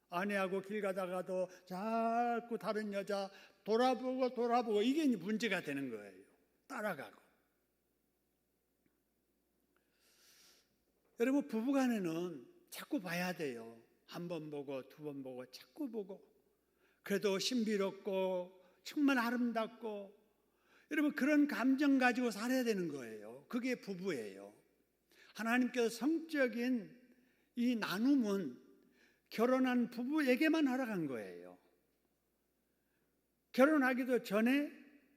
아내하고 길 가다가도 자꾸 다른 여자 돌아보고 이게 문제가 되는 거예요. 따라가고. 여러분, 부부간에는 자꾸 봐야 돼요. 한 번 보고 두 번 보고 자꾸 보고, 그래도 신비롭고 정말 아름답고, 여러분, 그런 감정 가지고 살아야 되는 거예요. 그게 부부예요. 하나님께서 성적인 이 나눔은 결혼한 부부에게만 허락한 거예요. 결혼하기도 전에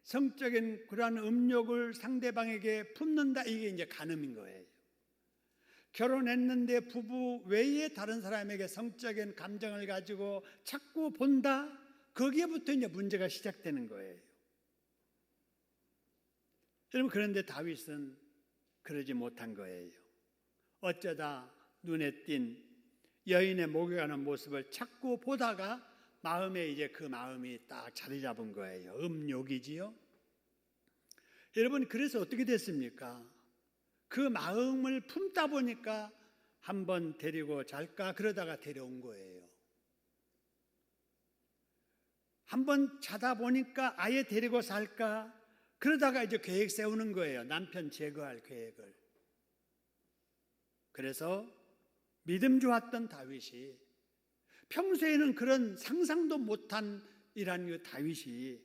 성적인 그러한 음욕을 상대방에게 품는다, 이게 이제 간음인 거예요. 결혼했는데 부부 외에 다른 사람에게 성적인 감정을 가지고 자꾸 본다, 거기에부터 이제 문제가 시작되는 거예요. 여러분, 그런데 다윗은 그러지 못한 거예요. 어쩌다 눈에 띈 여인의 목욕하는 모습을 자꾸 보다가 마음에 이제 그 마음이 딱 자리 잡은 거예요. 음욕이지요. 여러분, 그래서 어떻게 됐습니까? 그 마음을 품다 보니까 한번 데리고 잘까 그러다가 데려온 거예요. 한번 자다 보니까 아예 데리고 살까 그러다가 이제 계획 세우는 거예요. 남편 제거할 계획을. 그래서 믿음 좋았던 다윗이, 평소에는 그런 상상도 못한 이란 그 다윗이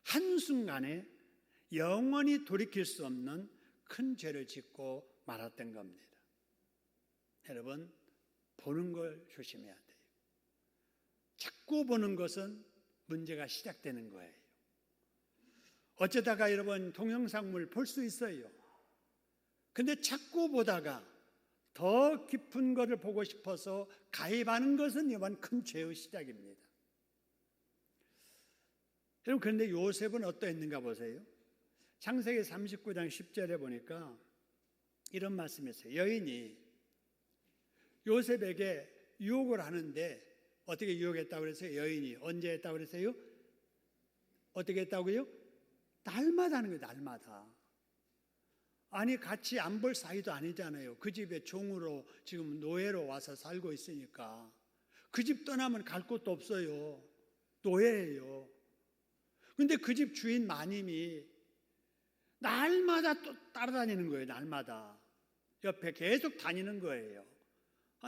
한순간에 영원히 돌이킬 수 없는 큰 죄를 짓고 말았던 겁니다. 여러분, 보는 걸 조심해야 돼요. 자꾸 보는 것은 문제가 시작되는 거예요. 어쩌다가 여러분 동영상물 볼 수 있어요. 근데 자꾸 보다가 더 깊은 것을 보고 싶어서 가입하는 것은 이번 큰 죄의 시작입니다. 여러분, 그런데 요셉은 어떠했는가 보세요. 창세기 39장 10절에 보니까 이런 말씀이 있어요. 여인이 요셉에게 유혹을 하는데 어떻게 유혹했다고 그랬어요? 여인이 언제 했다고 그랬어요? 어떻게 했다고요? 날마다 하는 거예요. 날마다. 아니, 같이 안 볼 사이도 아니잖아요. 그 집에 종으로 지금 노예로 와서 살고 있으니까 그 집 떠나면 갈 곳도 없어요. 노예예요. 근데 그 집 주인 마님이 날마다 또 따라다니는 거예요. 날마다 옆에 계속 다니는 거예요.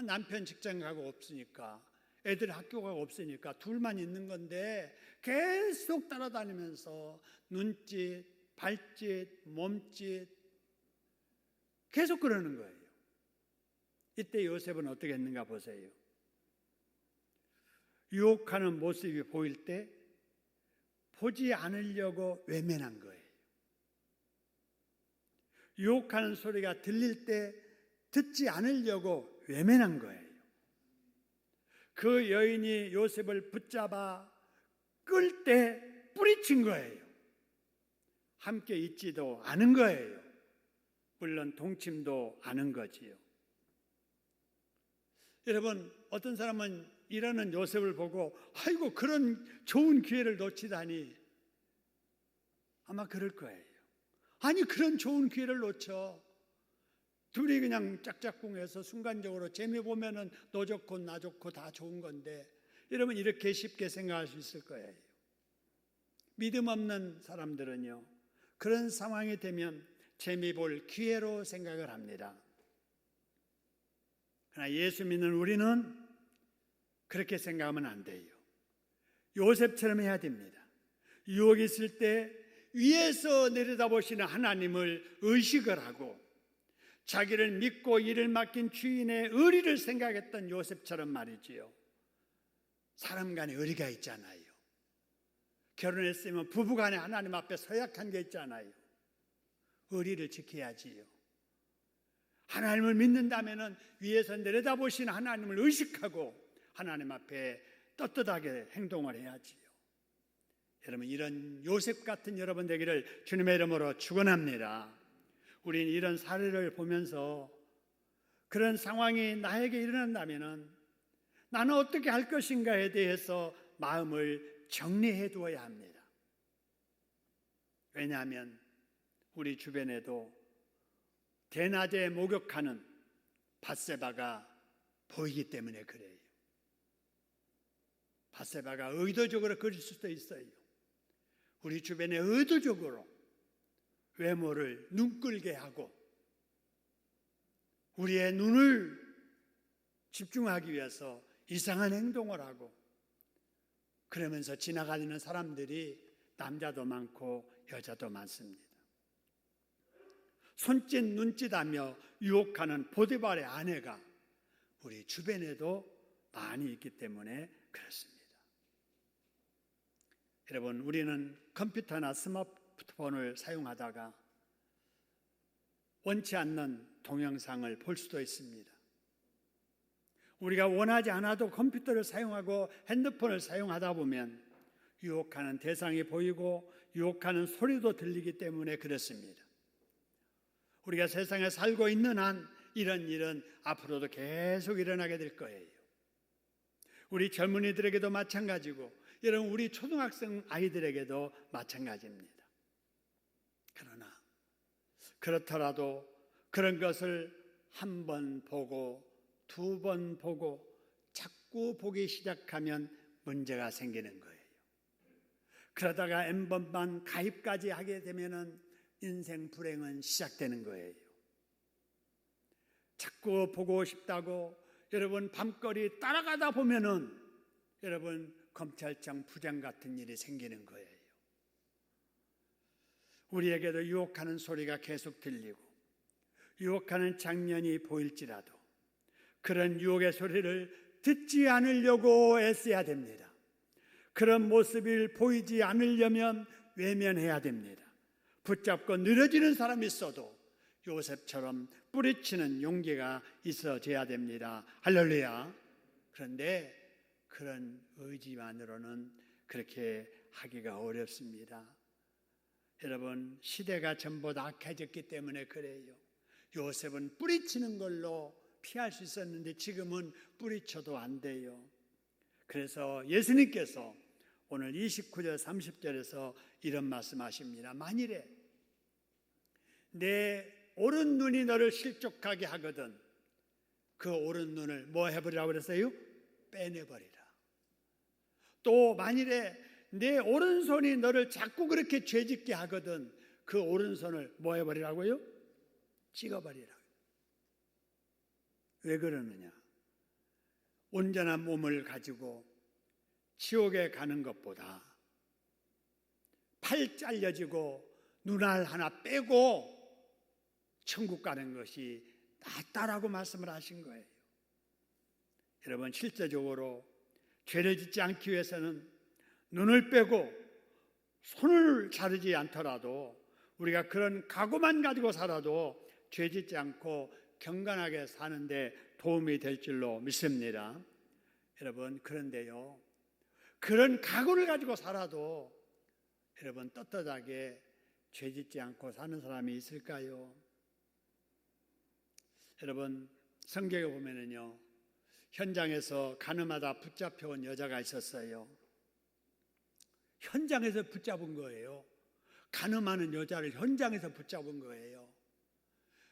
남편 직장 가고 없으니까 애들 학교가 없으니까 둘만 있는 건데 계속 따라다니면서 눈짓, 발짓, 몸짓 계속 그러는 거예요. 이때 요셉은 어떻게 했는가 보세요. 유혹하는 모습이 보일 때 보지 않으려고 외면한 거예요. 유혹하는 소리가 들릴 때 듣지 않으려고 외면한 거예요. 그 여인이 요셉을 붙잡아 끌 때 뿌리친 거예요. 함께 있지도 않은 거예요. 물론 동침도 않은 거지요. 여러분, 어떤 사람은 이러는 요셉을 보고 아이고 그런 좋은 기회를 놓치다니 아마 그럴 거예요. 아니 그런 좋은 기회를 놓쳐. 둘이 그냥 짝짝꿍해서 순간적으로 재미 보면은 너 좋고 나 좋고 다 좋은 건데 여러분 이렇게 쉽게 생각할 수 있을 거예요. 믿음 없는 사람들은요 그런 상황이 되면 재미 볼 기회로 생각을 합니다. 그러나 예수 믿는 우리는 그렇게 생각하면 안 돼요. 요셉처럼 해야 됩니다. 유혹이 있을 때 위에서 내려다보시는 하나님을 의식을 하고 자기를 믿고 일을 맡긴 주인의 의리를 생각했던 요셉처럼 말이지요. 사람 간에 의리가 있잖아요. 결혼했으면 부부간에 하나님 앞에 서약한 게 있잖아요. 의리를 지켜야지요. 하나님을 믿는다면 위에서 내려다보시는 하나님을 의식하고 하나님 앞에 떳떳하게 행동을 해야지요. 여러분 이런 요셉 같은 여러분 되기를 주님의 이름으로 축원합니다. 우리는 이런 사례를 보면서 그런 상황이 나에게 일어난다면 나는 어떻게 할 것인가에 대해서 마음을 정리해 두어야 합니다. 왜냐하면 우리 주변에도 대낮에 목욕하는 밧세바가 보이기 때문에 그래요. 밧세바가 의도적으로 그럴 수도 있어요. 우리 주변에 의도적으로 외모를 눈끌게 하고 우리의 눈을 집중하기 위해서 이상한 행동을 하고 그러면서 지나가는 사람들이 남자도 많고 여자도 많습니다. 손짓 눈짓하며 유혹하는 보디발의 아내가 우리 주변에도 많이 있기 때문에 그렇습니다. 여러분 우리는 컴퓨터나 스마트폰을 사용하다가 원치 않는 동영상을 볼 수도 있습니다. 우리가 원하지 않아도 컴퓨터를 사용하고 핸드폰을 사용하다 보면 유혹하는 대상이 보이고 유혹하는 소리도 들리기 때문에 그렇습니다. 우리가 세상에 살고 있는 한 이런 일은 앞으로도 계속 일어나게 될 거예요. 우리 젊은이들에게도 마찬가지고 여러분 우리 초등학생 아이들에게도 마찬가지입니다. 그러나 그렇더라도 그런 것을 한 번 보고 두 번 보고 자꾸 보기 시작하면 문제가 생기는 거예요. 그러다가 N번만 가입까지 하게 되면은 인생 불행은 시작되는 거예요. 자꾸 보고 싶다고 여러분 밤거리 따라가다 보면은 여러분 검찰청 부장 같은 일이 생기는 거예요. 우리에게도 유혹하는 소리가 계속 들리고 유혹하는 장면이 보일지라도 그런 유혹의 소리를 듣지 않으려고 애써야 됩니다. 그런 모습을 보이지 않으려면 외면해야 됩니다. 붙잡고 늘어지는 사람이 있어도 요셉처럼 뿌리치는 용기가 있어져야 됩니다. 할렐루야. 그런데 그런 의지만으로는 그렇게 하기가 어렵습니다. 여러분 시대가 전부 다 악해졌기 때문에 그래요. 요셉은 뿌리치는 걸로 피할 수 있었는데 지금은 뿌리쳐도 안 돼요. 그래서 예수님께서 오늘 29절 30절에서 이런 말씀하십니다. 만일에 내 오른 눈이 너를 실족하게 하거든 그 오른 눈을 뭐 해버리라고 그랬어요? 빼내버리라. 또 만일에 내 오른손이 너를 자꾸 그렇게 죄짓게 하거든 그 오른손을 뭐 해버리라고요? 찍어버리라. 왜 그러느냐? 온전한 몸을 가지고 지옥에 가는 것보다 팔 잘려지고 눈알 하나 빼고 천국 가는 것이 낫다라고 말씀을 하신 거예요. 여러분, 실제적으로 죄를 짓지 않기 위해서는 눈을 빼고 손을 자르지 않더라도 우리가 그런 각오만 가지고 살아도 죄 짓지 않고 경건하게 사는데 도움이 될 줄로 믿습니다. 여러분, 그런데요, 그런 각오를 가지고 살아도 여러분 떳떳하게 죄 짓지 않고 사는 사람이 있을까요? 여러분, 성경에 보면은요, 현장에서 가늠하다 붙잡혀온 여자가 있었어요. 현장에서 붙잡은 거예요. 가늠하는 여자를 현장에서 붙잡은 거예요.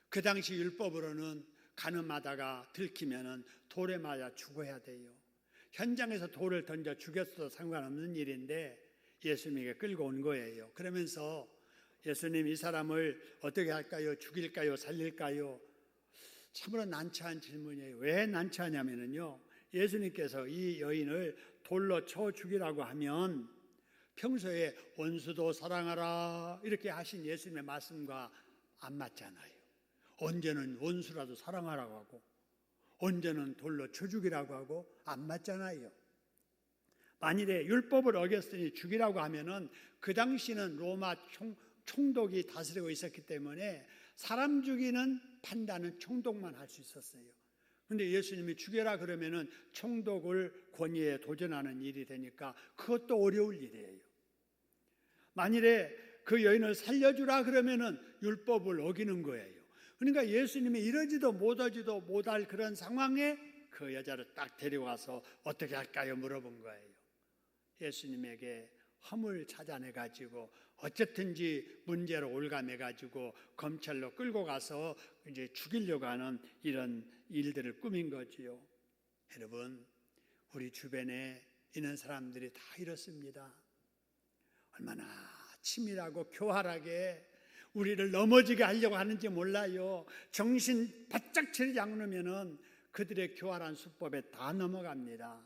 그 당시 율법으로는 가늠하다가 들키면은 돌에 맞아 죽어야 돼요. 현장에서 돌을 던져 죽였어도 상관없는 일인데 예수님에게 끌고 온 거예요. 그러면서 예수님, 이 사람을 어떻게 할까요? 죽일까요? 살릴까요? 참으로 난처한 질문이에요. 왜 난처하냐면요, 예수님께서 이 여인을 돌로 쳐 죽이라고 하면 평소에 원수도 사랑하라 이렇게 하신 예수님의 말씀과 안 맞잖아요. 언제는 원수라도 사랑하라고 하고 언제는 돌로 쳐 죽이라고 하고 안 맞잖아요. 만일에 율법을 어겼으니 죽이라고 하면은 그 당시는 로마 총독이 다스리고 있었기 때문에 사람 죽이는 판단은 총독만 할 수 있었어요. 그런데 예수님이 죽여라 그러면은 총독을 권위에 도전하는 일이 되니까 그것도 어려울 일이에요. 만일에 그 여인을 살려주라 그러면은 율법을 어기는 거예요. 그러니까 예수님이 이러지도 못할 그런 상황에 그 여자를 딱 데려와서 어떻게 할까요? 물어본 거예요. 예수님에게 허물 찾아내가지고 어쨌든지 문제로 올가매가지고 검찰로 끌고 가서 이제 죽이려고 하는 이런 일들을 꾸민 거지요. 여러분, 우리 주변에 있는 사람들이 다 이렇습니다. 얼마나 치밀하고 교활하게 우리를 넘어지게 하려고 하는지 몰라요. 정신 바짝 차리지 않으면은 그들의 교활한 수법에 다 넘어갑니다.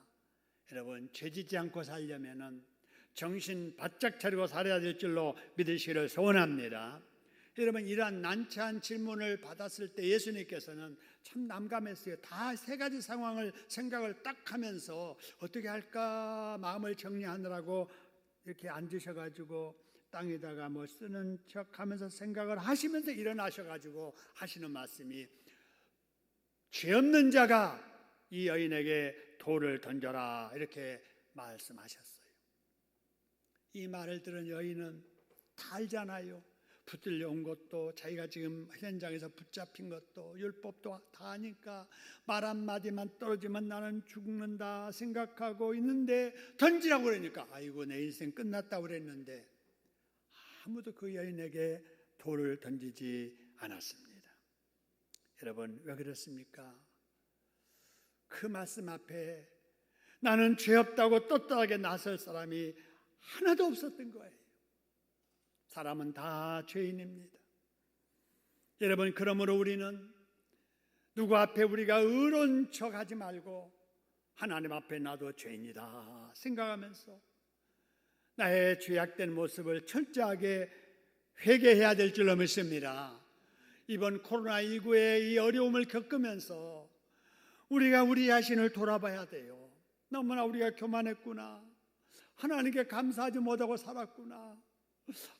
여러분, 죄짓지 않고 살려면은 정신 바짝 차리고 살아야 될 줄로 믿으시기를 소원합니다. 여러분, 이러한 난처한 질문을 받았을 때 예수님께서는 참 난감했어요. 다 세 가지 상황을 생각을 딱 하면서 어떻게 할까 마음을 정리하느라고 이렇게 앉으셔가지고 땅에다가 뭐 쓰는 척 하면서 생각을 하시면서 일어나셔가지고 하시는 말씀이, 죄 없는 자가 이 여인에게 돌을 던져라 이렇게 말씀하셨어요. 이 말을 들은 여인은 다 알잖아요. 붙들려 온 것도, 자기가 지금 현장에서 붙잡힌 것도, 율법도 다 아니까 말 한마디만 떨어지면 나는 죽는다 생각하고 있는데 던지라고 그러니까 아이고 내 인생 끝났다고 그랬는데 아무도 그 여인에게 돌을 던지지 않았습니다. 여러분, 왜 그렇습니까? 그 말씀 앞에 나는 죄 없다고 떳떳하게 나설 사람이 하나도 없었던 거예요. 사람은 다 죄인입니다. 여러분, 그러므로 우리는 누구 앞에 우리가 의로운 척하지 말고 하나님 앞에 나도 죄인이다 생각하면서 나의 죄악된 모습을 철저하게 회개해야 될 줄로 믿습니다. 이번 코로나19의 이 어려움을 겪으면서 우리가 우리 자신을 돌아봐야 돼요. 너무나 우리가 교만했구나. 하나님께 감사하지 못하고 살았구나.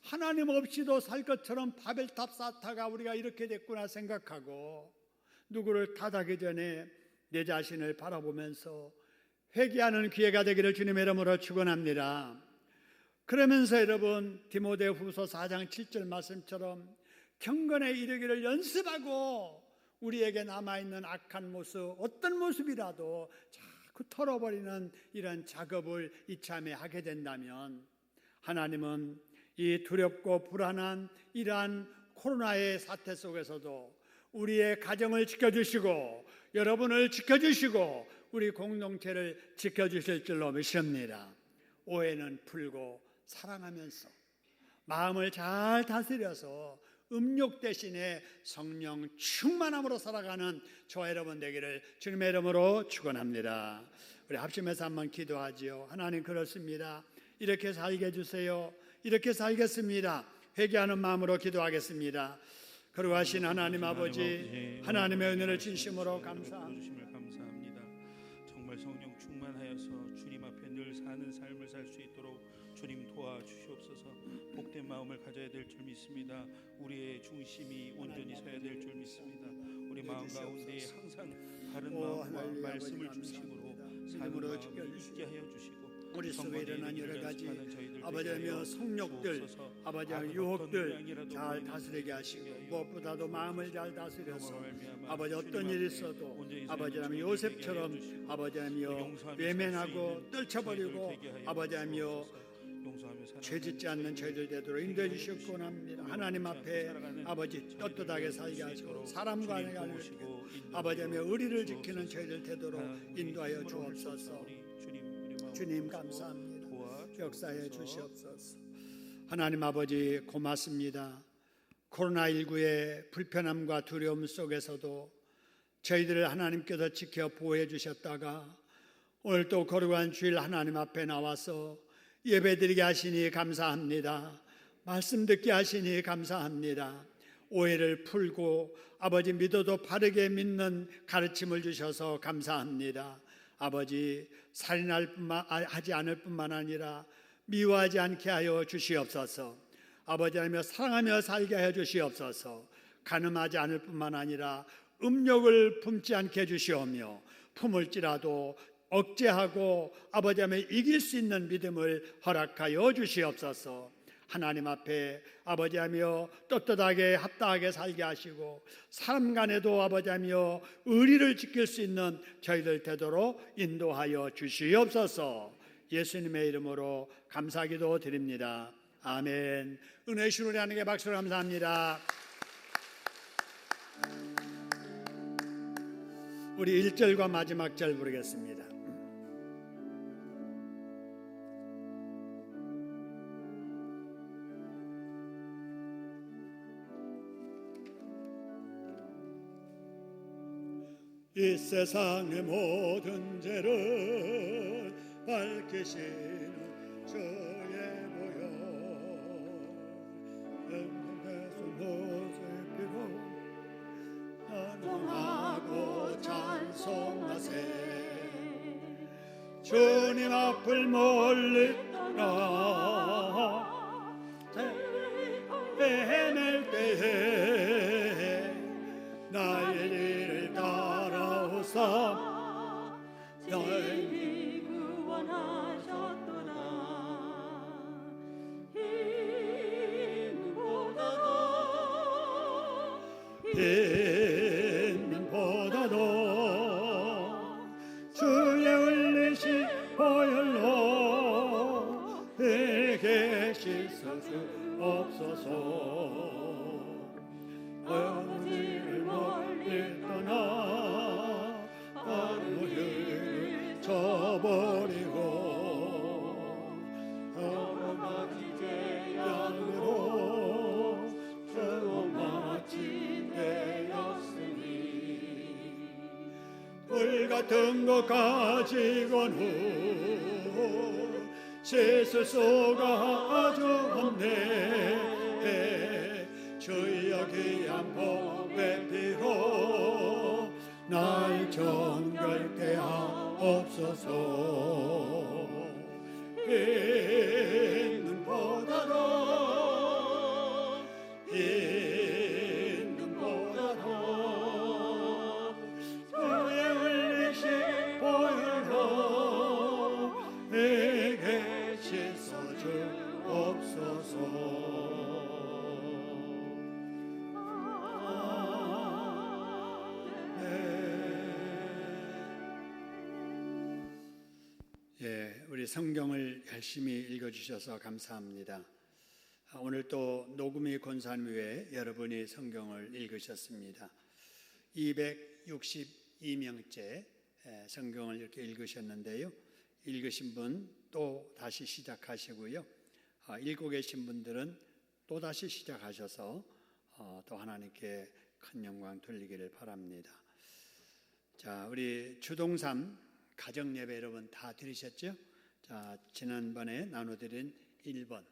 하나님 없이도 살 것처럼 바벨탑 쌓다가 우리가 이렇게 됐구나 생각하고 누구를 탓하기 전에 내 자신을 바라보면서 회개하는 기회가 되기를 주님의 이름으로 축원합니다. 그러면서 여러분, 디모데후서 4장 7절 말씀처럼 경건에 이르기를 연습하고 우리에게 남아있는 악한 모습, 어떤 모습이라도 자꾸 털어버리는 이런 작업을 이참에 하게 된다면 하나님은 이 두렵고 불안한 이러한 코로나의 사태 속에서도 우리의 가정을 지켜주시고 여러분을 지켜주시고 우리 공동체를 지켜주실 줄로 믿습니다. 오해는 풀고 사랑하면서 마음을 잘 다스려서 음욕 대신에 성령 충만함으로 살아가는 저와 여러분 되기를 주님의 이름으로 축원합니다. 우리 합심해서 한번 기도하지요. 하나님, 그렇습니다. 이렇게 살게 해주세요. 이렇게 살겠습니다. 회개하는 마음으로 기도하겠습니다. 거룩하신 하나님 아버지, 하나님의 은혜를 진심으로 감사합니다. 감사합니다. 정말 성령 충만하여서 주님 앞에 늘 사는 삶을 살 수 있도록 주님 도와주시옵소서. 복된 마음을 가져야 될 줄 믿습니다. 우리의 중심이 온전히 서야 될 줄 믿습니다. 우리 마음 가운데 항상 바른 마음과 말씀을 중심으로 사는 마음이 있게 하여 주시고, 우리 속에 일어난 여러 가지 아버지며 성욕들, 아버지의 유혹들 잘 다스리게 하시고, 무엇보다도 마음을 잘 다스려서 아버지 어떤 일이 있어도 아버지라며 요셉처럼 아버지라며 외면하고 떨쳐버리고 아버지라며 죄짓지 않는 저희들 되도록 인도해 주시옵고 합니다. 하나님 앞에 아버지 떳떳하게 살게 하시고 사람과 알고 아버지라며 의리를 지키는 저희들 되도록 인도하여 주옵소서. 주님 감사합니다. 역사해 주시옵소서. 하나님 아버지 고맙습니다. 코로나19의 불편함과 두려움 속에서도 저희들을 하나님께서 지켜 보호해 주셨다가 오늘 또 거룩한 주일 하나님 앞에 나와서 예배드리게 하시니 감사합니다. 말씀 듣게 하시니 감사합니다. 오해를 풀고 아버지 믿어도 바르게 믿는 가르침을 주셔서 감사합니다. 아버지 살인하지 않을 뿐만 아니라 미워하지 않게 하여 주시옵소서. 아버지라며 사랑하며 살게 하여 주시옵소서. 간음하지 않을 뿐만 아니라 음욕을 품지 않게 해주시오며 품을지라도 억제하고 아버지라며 이길 수 있는 믿음을 허락하여 주시옵소서. 하나님 앞에 아버지하며 떳떳하게 합당하게 살게 하시고 사람 간에도 아버지하며 의리를 지킬 수 있는 저희들 되도록 인도하여 주시옵소서. 예수님의 이름으로 감사기도 드립니다. 아멘. 은혜 주신 우리 하나님께 박수를 감사합니다. 우리 1절과 마지막 절 부르겠습니다. 이 세상의 모든 죄를 밝히시는 주의 보혈, 영광의 손옷을 피고 찬송하고 찬송하세. 주님 앞을 멀리 떠나 헤맬 때에 나의 길을 따라오사 진리 구원하셨도다. 힘보다도 주의 흘리신 보혈로 내게 씻을 수 없소서. 아버지를 멀리 떠나 아버지를 저버리고 아버지 죄악으로 죄고마치 되었으니 불같은 것 가지고는 씻을 수가 아주 없네. 주여 귀한 복의 피로 날 정결케 하옵소서. 있는보다도 주의 흘리신 보혈로 내게 씻어주옵소서. 우리 성경을 열심히 읽어주셔서 감사합니다. 오늘 또 녹음이 권사님 외에 여러분이 성경을 읽으셨습니다. 262명째 성경을 이렇게 읽으셨는데요. 읽으신 분 또 다시 시작하시고요. 읽고 계신 분들은 또 다시 시작하셔서 또 하나님께 큰 영광 돌리기를 바랍니다. 자, 우리 주동삼 가정 예배 여러분 다 들으셨죠? 자, 지난번에 나눠드린 1번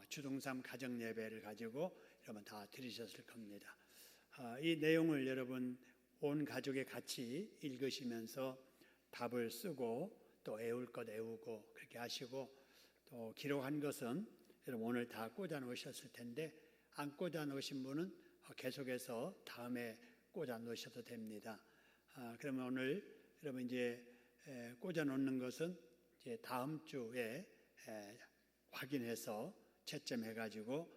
주동삼 가정 예배를 가지고 여러분 다 들으셨을 겁니다. 이 내용을 여러분 온 가족이 같이 읽으시면서 답을 쓰고 또 애울 것 애우고 그렇게 하시고, 또 기록한 것은 여러분 오늘 다 꽂아 놓으셨을 텐데 안 꽂아 놓으신 분은 계속해서 다음에 꽂아 놓으셔도 됩니다. 그러면 오늘 여러분 이제 꽂아 놓는 것은 이제 다음 주에 확인해서 채점해 가지고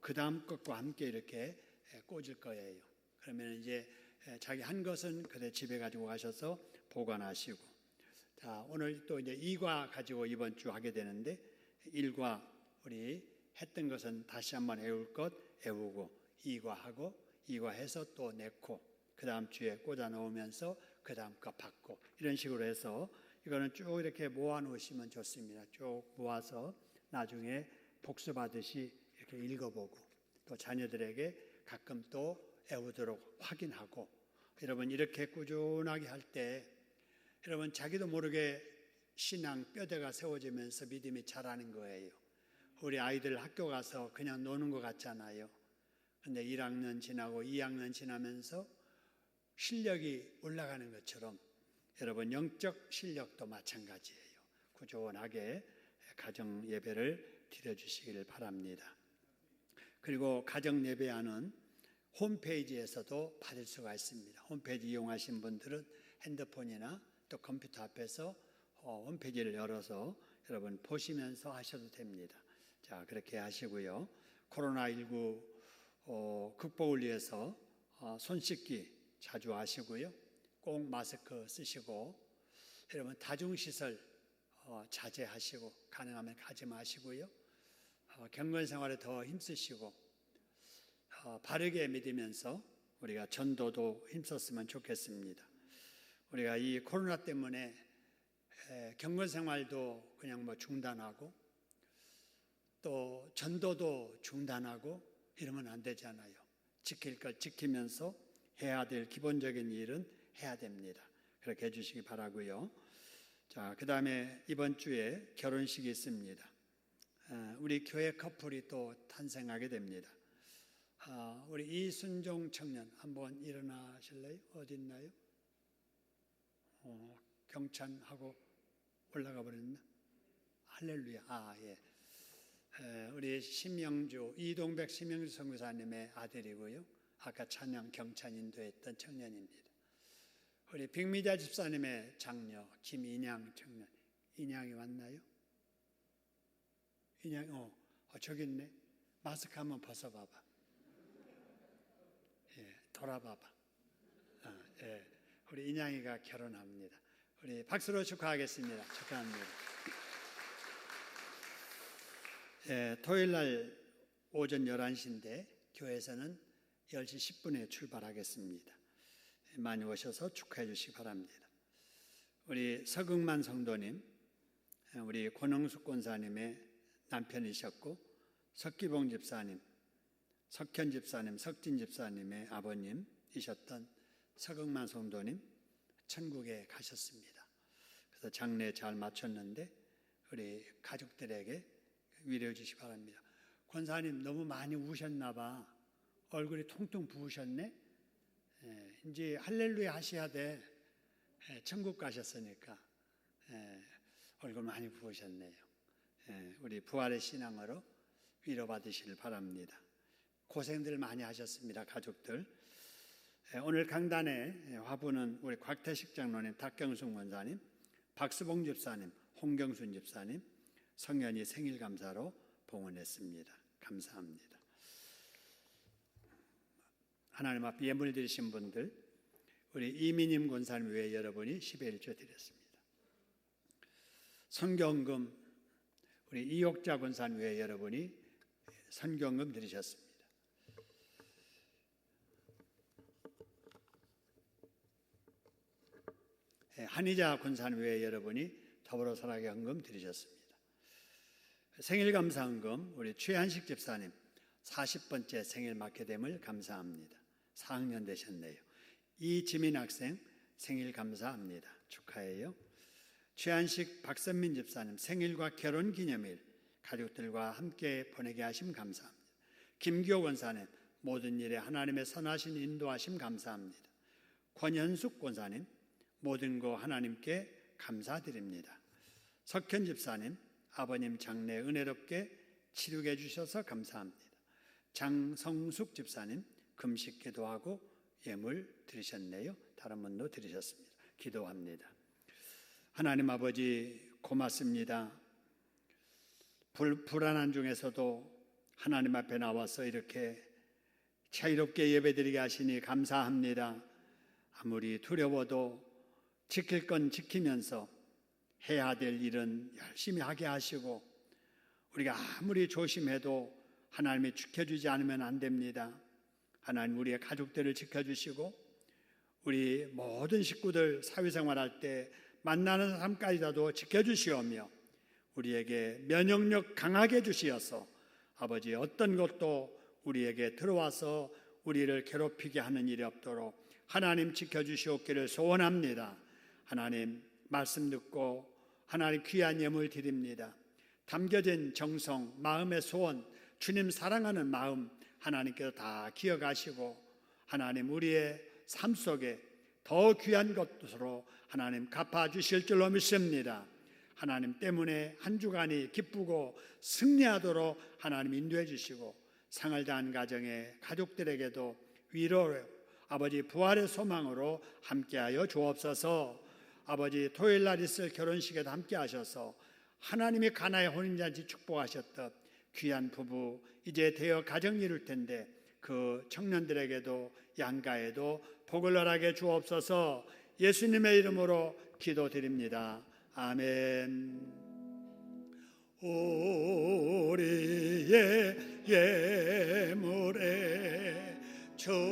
그 다음 것과 함께 이렇게 꽂을 거예요. 그러면 이제 자기 한 것은 그대 집에 가지고 가셔서 보관하시고, 자, 오늘 또 이제 2과 가지고 이번 주 하게 되는데 1과 우리 했던 것은 다시 한번 애울 것 애우고 2과 하고 2과 해서 또 내고 그 다음 주에 꽂아 놓으면서 그 다음 거 받고 이런 식으로 해서 이거는 쭉 이렇게 모아 놓으시면 좋습니다. 쭉 모아서 나중에 복습하듯이 이렇게 읽어보고 또 자녀들에게 가끔 또 애우도록 확인하고, 여러분 이렇게 꾸준하게 할 때 여러분 자기도 모르게 신앙 뼈대가 세워지면서 믿음이 자라는 거예요. 우리 아이들 학교 가서 그냥 노는 것 같잖아요. 근데 1학년 지나고 2학년 지나면서 실력이 올라가는 것처럼 여러분 영적 실력도 마찬가지예요. 꾸준하게 가정 예배를 드려주시기를 바랍니다. 그리고 가정 예배하는 홈페이지에서도 받을 수가 있습니다. 홈페이지 이용하신 분들은 핸드폰이나 또 컴퓨터 앞에서 홈페이지를 열어서 여러분 보시면서 하셔도 됩니다. 자, 그렇게 하시고요. 코로나19 극복을 위해서 손 씻기 자주 하시고요. 꼭 마스크 쓰시고, 여러분 다중시설 자제하시고 가능하면 가지 마시고요. 경건 생활에 더 힘쓰시고 바르게 믿으면서 우리가 전도도 힘썼으면 좋겠습니다. 우리가 이 코로나 때문에 경건 생활도 그냥 중단하고 또 전도도 중단하고 이러면 안 되잖아요. 지킬 것 지키면서 해야 될 기본적인 일은 해야 됩니다. 그렇게 해주시기 바라고요. 자, 그 다음에 이번 주에 결혼식이 있습니다. 우리 교회 커플이 또 탄생하게 됩니다. 우리 이순종 청년 한번 일어나실래요? 어디 있나요? 경찬하고 올라가 버렸나? 할렐루야. 예. 우리 심영주, 이동백 심영주 선교사님의 아들이고요. 아까 찬양 경찬 인도했던 청년입니다. 우리 빅미자 집사님의 장녀 김인양 청년. 인양이 왔나요? 인양, 저기 있네. 마스크 한번 벗어봐봐. 예, 돌아봐봐. 예, 우리 인양이가 결혼합니다. 우리 박수로 축하하겠습니다. 축하합니다. 예, 토요일 날 오전 11시인데 교회에서는 10시 10분에 출발하겠습니다. 많이 오셔서 축하해 주시기 바랍니다. 우리 서극만 성도님, 우리 권영숙 권사님의 남편이셨고 석기봉 집사님, 석현 집사님, 석진 집사님의 아버님이셨던 서극만 성도님 천국에 가셨습니다. 그래서 장례 잘 마쳤는데 우리 가족들에게 위로해 주시기 바랍니다. 권사님 너무 많이 우셨나 봐. 얼굴이 통통 부으셨네. 이제 할렐루야 하셔야 돼. 천국 가셨으니까 얼굴 많이 부으셨네요. 우리 부활의 신앙으로 위로받으시길 바랍니다. 고생들 많이 하셨습니다. 가족들. 오늘 강단에 화부는 우리 곽태식 장로님, 탁경숙 원사님, 박수봉 집사님, 홍경순 집사님, 성현이 생일 감사로 봉헌했습니다. 감사합니다. 하나님 앞에 예물 드리신 분들, 우리 이민임 권사님 외에 여러분이 11조 드렸습니다. 선경금 우리 이옥자 권사님 외에 여러분이 선경금 드리셨습니다. 한의자 권사님 외에 여러분이 더불어 살아계 헌금 드리셨습니다. 생일 감사헌금 우리 최한식 집사님, 40번째 생일 맞게 됨을 감사합니다. 4학년 되셨네요. 이지민 학생 생일 감사합니다. 축하해요. 최한식 박선민 집사님 생일과 결혼 기념일 가족들과 함께 보내게 하심 감사합니다. 김기호 권사님 모든 일에 하나님의 선하신 인도하심 감사합니다. 권현숙 권사님 모든 거 하나님께 감사드립니다. 석현 집사님 아버님 장례 은혜롭게 치르게 해주셔서 감사합니다. 장성숙 집사님 금식 기도하고 예물 드리셨네요. 다른 분도 드리셨습니다. 기도합니다. 하나님 아버지 고맙습니다. 불안한 중에서도 하나님 앞에 나와서 이렇게 자유롭게 예배드리게 하시니 감사합니다. 아무리 두려워도 지킬 건 지키면서 해야 될 일은 열심히 하게 하시고 우리가 아무리 조심해도 하나님이 지켜주지 않으면 안 됩니다. 하나님 우리의 가족들을 지켜주시고 우리 모든 식구들 사회생활할 때 만나는 사람까지라도 지켜주시오며 우리에게 면역력 강하게 주시어서 아버지 어떤 것도 우리에게 들어와서 우리를 괴롭히게 하는 일이 없도록 하나님 지켜주시옵기를 소원합니다. 하나님 말씀 듣고 하나님 귀한 예물 드립니다. 담겨진 정성, 마음의 소원, 주님 사랑하는 마음 하나님께서 다 기억하시고 하나님 우리의 삶 속에 더 귀한 것으로 하나님 갚아주실 줄로 믿습니다. 하나님 때문에 한 주간이 기쁘고 승리하도록 하나님 인도해 주시고 상을 다한 가정의 가족들에게도 위로로 아버지 부활의 소망으로 함께하여 주옵소서. 아버지 토요일 날 있을 결혼식에도 함께 하셔서 하나님이 가나의 혼인잔치 축복하셨던 귀한 부부 이제 되어 가정 이룰 텐데 그 청년들에게도 양가에도 복을 허락해 주옵소서. 예수님의 이름으로 기도드립니다. 아멘. 우리의 예물에 축복해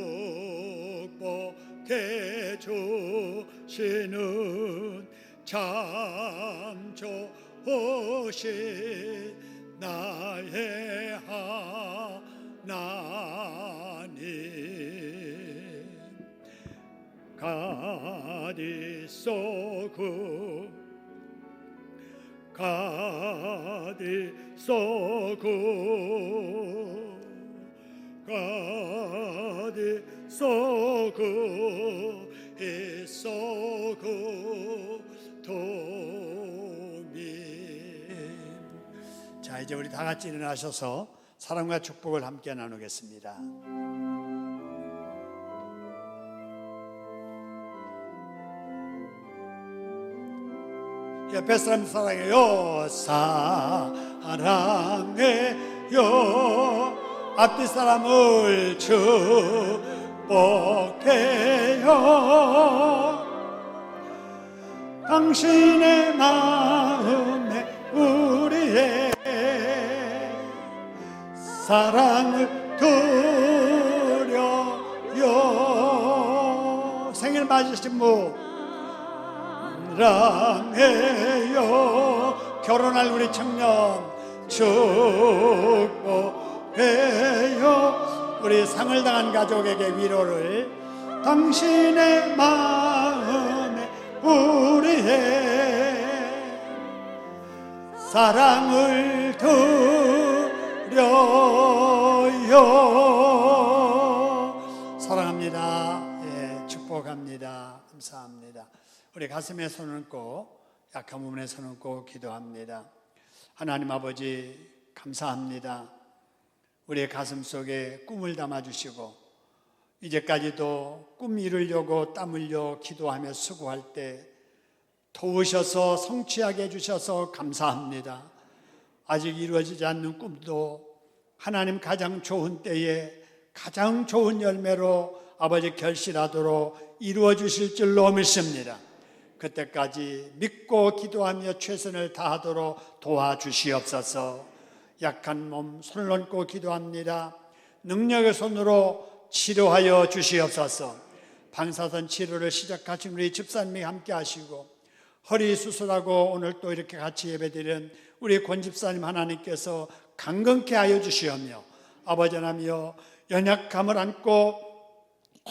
주시는 참 좋으신 나의 하나님 자, 이제 우리 다 같이 일어나셔서 사랑과 축복을 함께 나누겠습니다. 옆에 사람 사랑해요. 사랑해요. 앞뒤 사람을 축복해요. 당신의 마음에 우리의 사랑을 드려요. 생일 맞으신 분 사랑해요. 결혼할 우리 청년 축복해요. 우리 상을 당한 가족에게 위로를 당신의 마음에 우리의 사랑을 드려요. 사랑합니다. 예, 축복합니다. 감사합니다. 우리 가슴에 손을 얹고 약한 부분에 손을 얹고 기도합니다. 하나님 아버지 감사합니다. 우리의 가슴 속에 꿈을 담아주시고 이제까지도 꿈 이루려고 땀 흘려 기도하며 수고할 때 도우셔서 성취하게 해주셔서 감사합니다. 아직 이루어지지 않는 꿈도 하나님 가장 좋은 때에 가장 좋은 열매로 아버지 결실하도록 이루어 주실 줄로 믿습니다. 그때까지 믿고 기도하며 최선을 다하도록 도와주시옵소서. 약한 몸 손을 얹고 기도합니다. 능력의 손으로 치료하여 주시옵소서. 방사선 치료를 시작하신 우리 집사님이 함께 하시고 허리 수술하고 오늘 또 이렇게 같이 예배드리는 우리 권 집사님 하나님께서 강건케 하여 주시오며 아버지 하나님이여, 연약함을 안고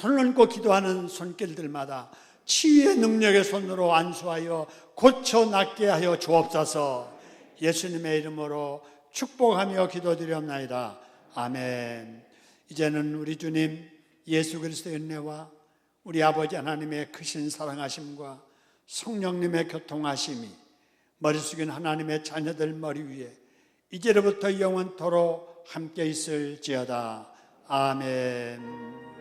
홀론고 기도하는 손길들마다 치유의 능력의 손으로 안수하여 고쳐 낫게 하여 주옵소서. 예수님의 이름으로 축복하며 기도드리옵나이다. 아멘. 이제는 우리 주님 예수 그리스도의 은혜와 우리 아버지 하나님의 크신 사랑하심과 성령님의 교통하심이 머리 숙인 하나님의 자녀들 머리 위에 이제로부터 영원토록 함께 있을지어다. 아멘.